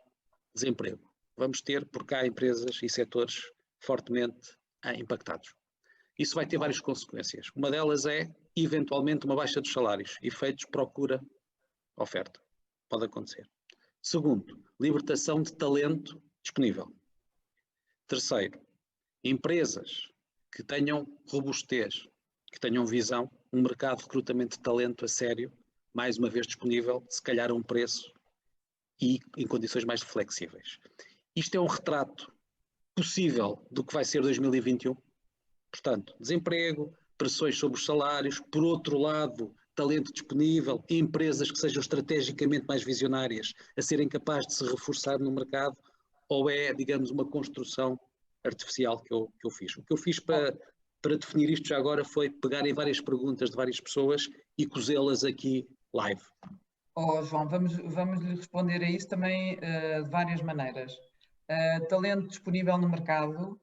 A: desemprego. Vamos ter, porque há empresas e setores fortemente impactados. Isso vai ter várias consequências. Uma delas é, eventualmente, uma baixa dos salários. Efeitos procura-oferta. Pode acontecer. Segundo, libertação de talento disponível. Terceiro, empresas que tenham robustez, que tenham visão, um mercado de recrutamento de talento a sério, mais uma vez disponível, se calhar a um preço e em condições mais flexíveis. Isto é um retrato possível do que vai ser 2021. Portanto, desemprego, pressões sobre os salários, por outro lado, talento disponível, empresas que sejam estrategicamente mais visionárias a serem capazes de se reforçar no mercado, ou é, digamos, uma construção artificial que eu fiz. O que eu fiz para definir isto já agora foi pegar em várias perguntas de várias pessoas e cozê-las aqui live.
C: João, vamos lhe responder a isso também de várias maneiras. Talento disponível no mercado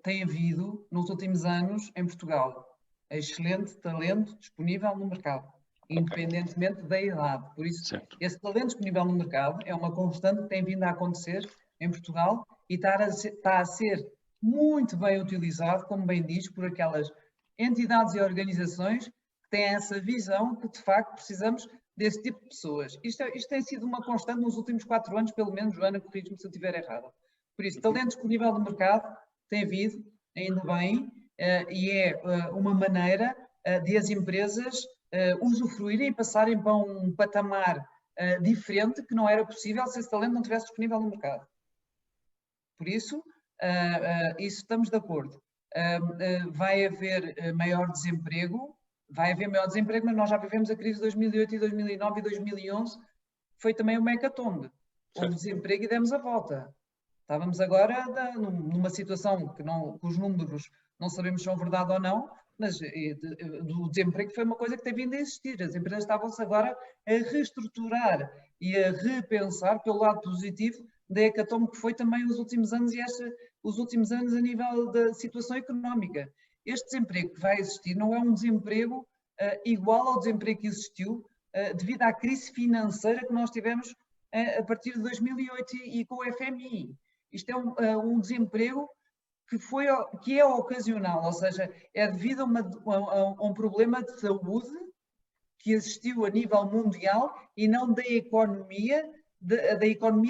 C: tem havido nos últimos anos em Portugal. Excelente talento disponível no mercado, independentemente da idade. Por isso, certo, esse talento disponível no mercado é uma constante que tem vindo a acontecer em Portugal e está a ser muito bem utilizado, como bem diz, por aquelas entidades e organizações que têm essa visão que, de facto, precisamos desse tipo de pessoas. Isto tem sido uma constante nos últimos 4 anos, pelo menos, Joana, corrige-me se eu estiver errada. Por isso, talento disponível no mercado tem havido, ainda bem, e é uma maneira de as empresas usufruírem e passarem para um patamar diferente que não era possível se esse talento não estivesse disponível no mercado. Por isso, isso estamos de acordo. Vai haver maior desemprego, mas nós já vivemos a crise de 2008 e 2009 e 2011, foi também uma hecatombe. Houve desemprego e demos a volta. Estávamos agora numa situação que os números não sabemos se são verdade ou não, mas do desemprego foi uma coisa que tem vindo a existir. As empresas estavam-se agora a reestruturar e a repensar pelo lado positivo da hecatombe que foi também os últimos anos e os últimos anos a nível da situação económica. Este desemprego que vai existir não é um desemprego igual ao desemprego que existiu devido à crise financeira que nós tivemos a partir de 2008 e com o FMI. Isto é um desemprego que é ocasional, ou seja, é devido a um problema de saúde que existiu a nível mundial e não da economia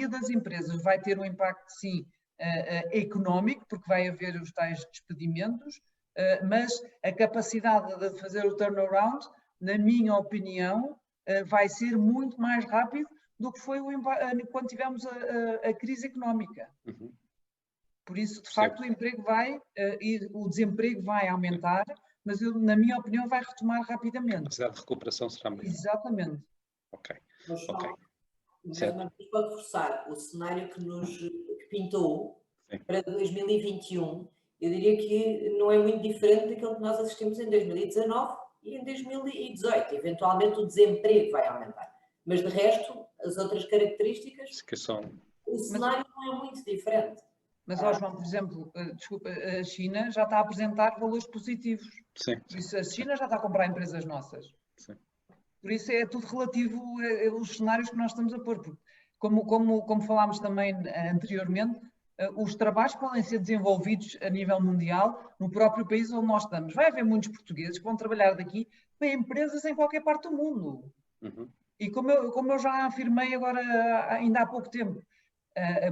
C: das empresas. Vai ter um impacto, sim, económico, porque vai haver os tais despedimentos, mas a capacidade de fazer o turnaround, na minha opinião, vai ser muito mais rápido do que foi quando tivemos a crise económica. Uhum. Por isso, de facto, o emprego e o desemprego vai aumentar, mas na minha opinião vai retomar rapidamente. A
A: capacidade de recuperação será maior.
C: Exatamente.
A: Ok.
B: Mas, pode reforçar o cenário que pintou para 2021. Eu diria que não é muito diferente daquilo que nós assistimos em 2019 e em 2018. Eventualmente o desemprego vai aumentar. Mas de resto, as outras características, o cenário não é muito diferente.
C: Mas, João, por exemplo, desculpa, a China já está a apresentar valores positivos.
A: Sim.
C: Por isso, a China já está a comprar empresas nossas.
A: Sim.
C: Por isso é tudo relativo aos cenários que nós estamos a pôr. Porque, como falámos também anteriormente, os trabalhos podem ser desenvolvidos a nível mundial no próprio país onde nós estamos. Vai haver muitos portugueses que vão trabalhar daqui para empresas em qualquer parte do mundo.
A: Uhum.
C: E como eu já afirmei agora, ainda há pouco tempo,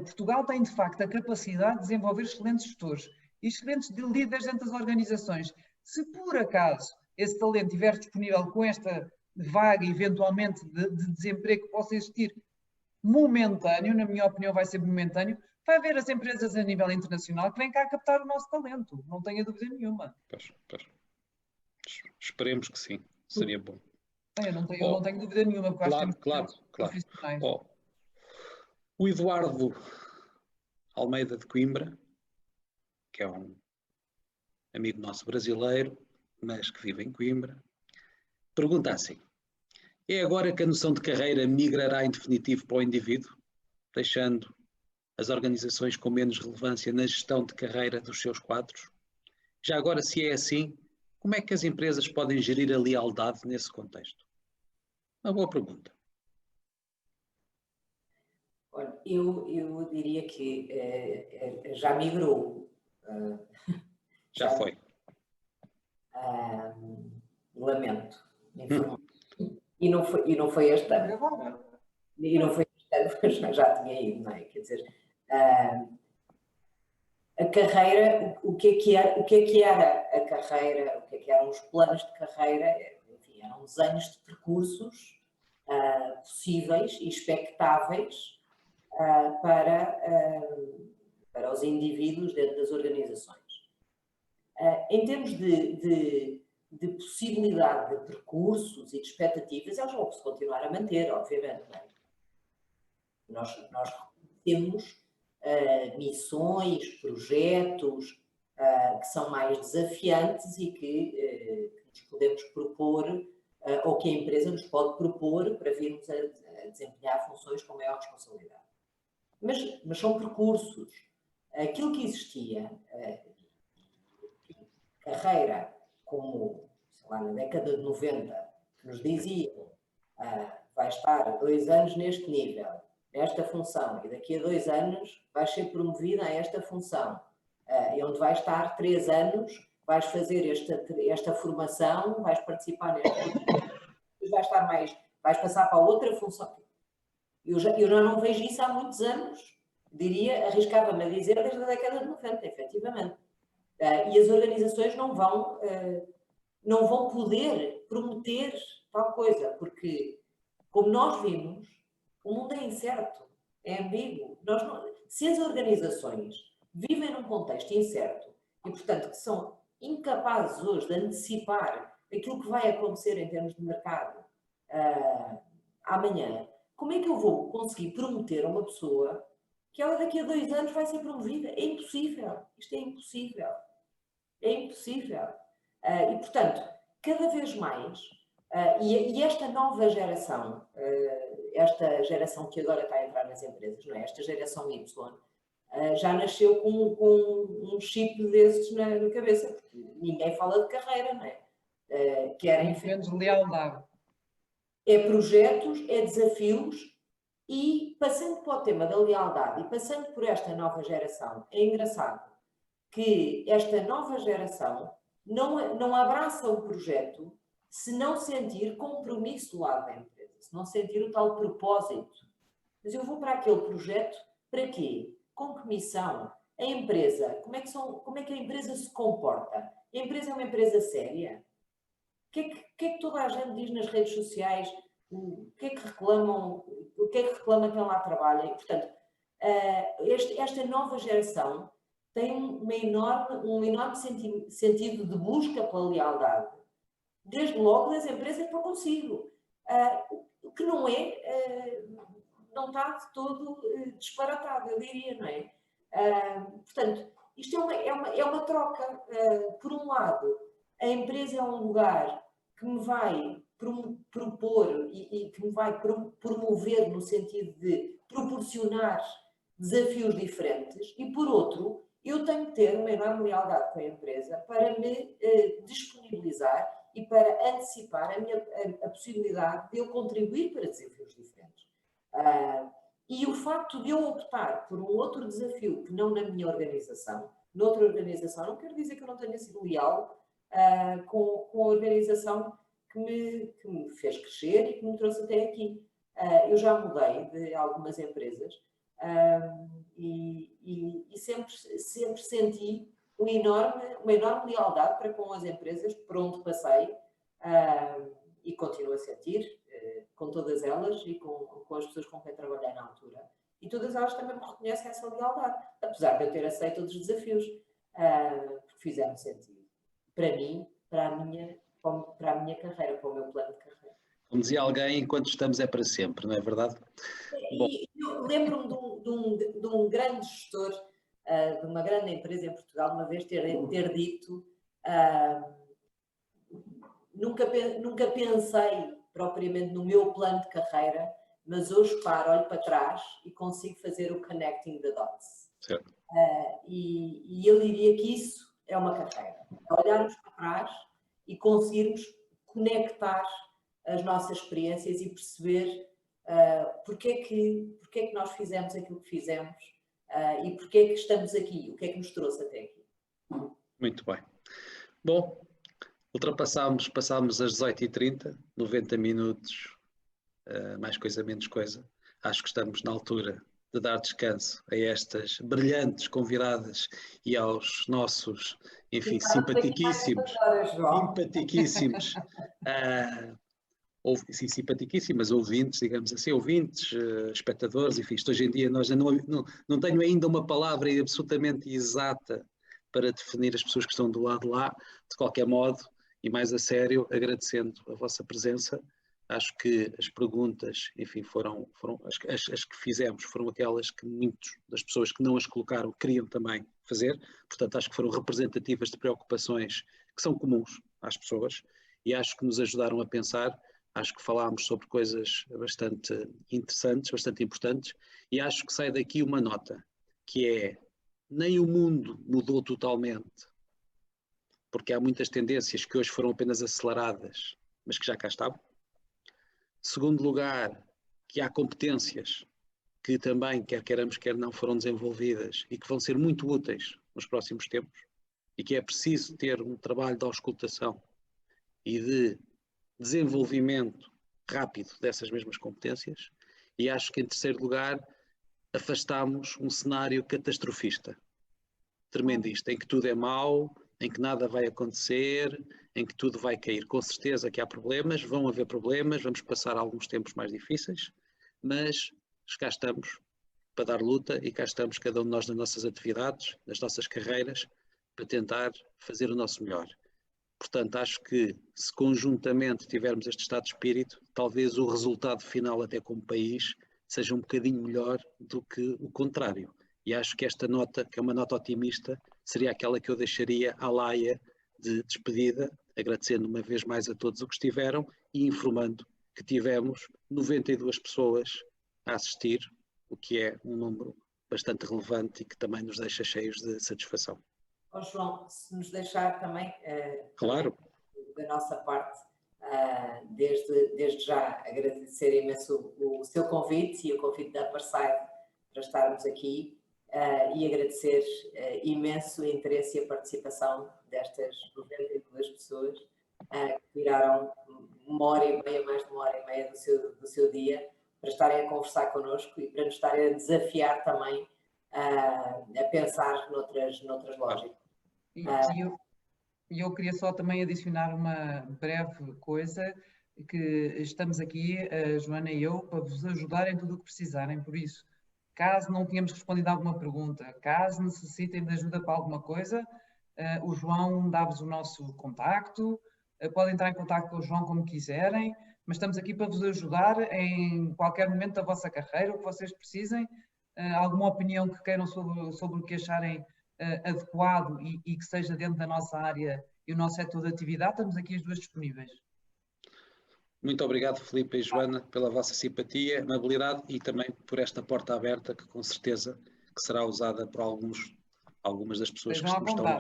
C: Portugal tem, de facto, a capacidade de desenvolver excelentes gestores e excelentes líderes dentro das organizações. Se, por acaso, esse talento estiver disponível com esta vaga, eventualmente, de desemprego que possa existir momentâneo, na minha opinião vai ser momentâneo, vai haver as empresas a nível internacional que vêm cá captar o nosso talento. Não tenha dúvida nenhuma.
A: Pois. Esperemos que sim. Seria bom.
C: Eu não tenho dúvida nenhuma, porque acho que temos profissionais.
A: O Eduardo Almeida de Coimbra, que é um amigo nosso brasileiro, mas que vive em Coimbra, pergunta assim: é agora que a noção de carreira migrará em definitivo para o indivíduo, deixando as organizações com menos relevância na gestão de carreira dos seus quadros? Já agora, se é assim, como é que as empresas podem gerir a lealdade nesse contexto? Uma boa pergunta.
B: Olha, eu diria que já migrou.
A: Já foi.
B: Lamento informar. E não foi este ano. E não foi este ano, já tinha ido, não é? Quer dizer, a carreira, o que é que era a carreira, o que é que eram os planos de carreira, enfim, eram desenhos de percursos possíveis e expectáveis para os indivíduos dentro das organizações. Em termos de possibilidade de percursos e de expectativas, eles vão se continuar a manter, obviamente. Não é? Nós temos missões, projetos que são mais desafiantes e que nos podemos propor, ou que a empresa nos pode propor para virmos a desempenhar funções com maior responsabilidade. Mas são percursos. Aquilo que existia, carreira, como, sei lá, na década de 90, que nos diziam vai estar 2 anos neste nível, nesta função, e daqui a 2 anos vais ser promovida a esta função, e onde vais estar 3 anos, vais fazer esta formação, vais participar nesta, vais passar para outra função. Eu já não vejo isso há muitos anos, arriscava-me a dizer desde a década de 90, efetivamente. E as organizações não vão poder prometer tal coisa, porque, como nós vimos, o mundo é incerto, é ambíguo. Se as organizações vivem num contexto incerto e, portanto, que são incapazes hoje de antecipar aquilo que vai acontecer em termos de mercado amanhã, como é que eu vou conseguir prometer a uma pessoa que ela daqui a 2 anos vai ser promovida? É impossível. Isto é impossível. É impossível. E, portanto, cada vez mais, e esta nova geração, esta geração que agora está a entrar nas empresas, não é? Esta geração Y, já nasceu com um chip desses na cabeça, porque ninguém fala de carreira, não é? Querem
C: menos lealdade.
B: É projetos, é desafios, e passando para o tema da lealdade e passando por esta nova geração, é engraçado que esta nova geração não abraça o projeto se não sentir compromisso do lado da empresa, se não sentir o tal propósito. Mas eu vou para aquele projeto para quê? Com que missão? A empresa, como é que a empresa se comporta? A empresa é uma empresa séria? O que é que toda a gente diz nas redes sociais? O que é que reclamam? O que é que reclama quem lá trabalha? E, portanto, esta nova geração tem um enorme sentido de busca pela lealdade. Desde logo das empresas para consigo. O que não não está de todo disparatado, eu diria, não é? Portanto, isto é uma troca. Por um lado, a empresa é um lugar que me vai propor e que me vai promover no sentido de proporcionar desafios diferentes, e por outro, eu tenho que ter uma enorme lealdade com a empresa para me disponibilizar e para antecipar a possibilidade de eu contribuir para desafios diferentes. E o facto de eu optar por um outro desafio que não na minha organização, noutra organização, não quer dizer que eu não tenha sido leal com a organização que me fez crescer e que me trouxe até aqui. Eu já mudei de algumas empresas e sempre senti uma enorme lealdade para com as empresas por onde passei e continuo a sentir com todas elas e com as pessoas com quem trabalhei na altura. E todas elas também me reconhecem essa lealdade, apesar de eu ter aceito outros desafios, porque fizeram sentido. Para mim, para a minha carreira, para o meu plano de carreira.
A: Como dizia alguém, enquanto estamos é para sempre, não é verdade?
B: E eu lembro-me de um grande gestor de uma grande empresa em Portugal, uma vez ter dito nunca pensei propriamente no meu plano de carreira, mas hoje olho para trás e consigo fazer o connecting the dots.
A: Certo.
B: E eu diria que isso é uma carreira. É olharmos para trás e conseguirmos conectar as nossas experiências e perceber porque é que nós fizemos aquilo que fizemos e porque é que estamos aqui, o que é que nos trouxe até aqui.
A: Muito bem. Bom, passámos as 18h30, 90 minutos, mais coisa, menos coisa. Acho que estamos na altura de dar descanso a estas brilhantes convidadas e aos nossos, enfim, simpaticíssimos, simpaticíssimas ouvintes, digamos assim, ouvintes, espectadores, enfim, isto hoje em dia nós não tenho ainda uma palavra absolutamente exata para definir as pessoas que estão do lado de lá. De qualquer modo, e mais a sério, agradecendo a vossa presença. Acho que as perguntas, enfim, foram as que fizemos, foram aquelas que muitas das pessoas que não as colocaram queriam também fazer. Portanto, acho que foram representativas de preocupações que são comuns às pessoas e acho que nos ajudaram a pensar. Acho que falámos sobre coisas bastante interessantes, bastante importantes, e acho que sai daqui uma nota, que é: nem o mundo mudou totalmente, porque há muitas tendências que hoje foram apenas aceleradas, mas que já cá estavam. Segundo lugar, que há competências que também, quer queiramos, quer não, foram desenvolvidas e que vão ser muito úteis nos próximos tempos, e que é preciso ter um trabalho de auscultação e de desenvolvimento rápido dessas mesmas competências. E acho que, em terceiro lugar, afastamos um cenário catastrofista, tremendista, em que tudo é mau, em que nada vai acontecer, em que tudo vai cair. Com certeza que há problemas, vão haver problemas, vamos passar alguns tempos mais difíceis, mas cá estamos para dar luta e cá estamos cada um de nós nas nossas atividades, nas nossas carreiras, para tentar fazer o nosso melhor. Portanto, acho que se conjuntamente tivermos este estado de espírito, talvez o resultado final até como país seja um bocadinho melhor do que o contrário. E acho que esta nota, que é uma nota otimista, seria aquela que eu deixaria à laia de despedida, agradecendo uma vez mais a todos o que estiveram e informando que tivemos 92 pessoas a assistir, o que é um número bastante relevante e que também nos deixa cheios de satisfação.
B: João, se nos deixar também,
A: claro,
B: da nossa parte, desde já agradecer imenso o seu convite e o convite da Parside para estarmos aqui e agradecer imenso o interesse e a participação destas 92 pessoas que tiraram uma hora e meia, mais de uma hora e meia do seu dia para estarem a conversar connosco e para nos estarem a desafiar também a pensar noutras lógicas.
C: E eu queria só também adicionar uma breve coisa, que estamos aqui, a Joana e eu, para vos ajudar em tudo o que precisarem. Por isso, caso não tenhamos respondido a alguma pergunta, caso necessitem de ajuda para alguma coisa, o João dá-vos o nosso contacto, podem entrar em contacto com o João como quiserem, mas estamos aqui para vos ajudar em qualquer momento da vossa carreira, o que vocês precisem, alguma opinião que queiram sobre o que acharem adequado e que seja dentro da nossa área e o nosso setor de atividade, estamos aqui as duas disponíveis.
A: Muito obrigado, Filipe e Joana, pela vossa simpatia, amabilidade e também por esta porta aberta que com certeza que será usada por algumas das pessoas que estão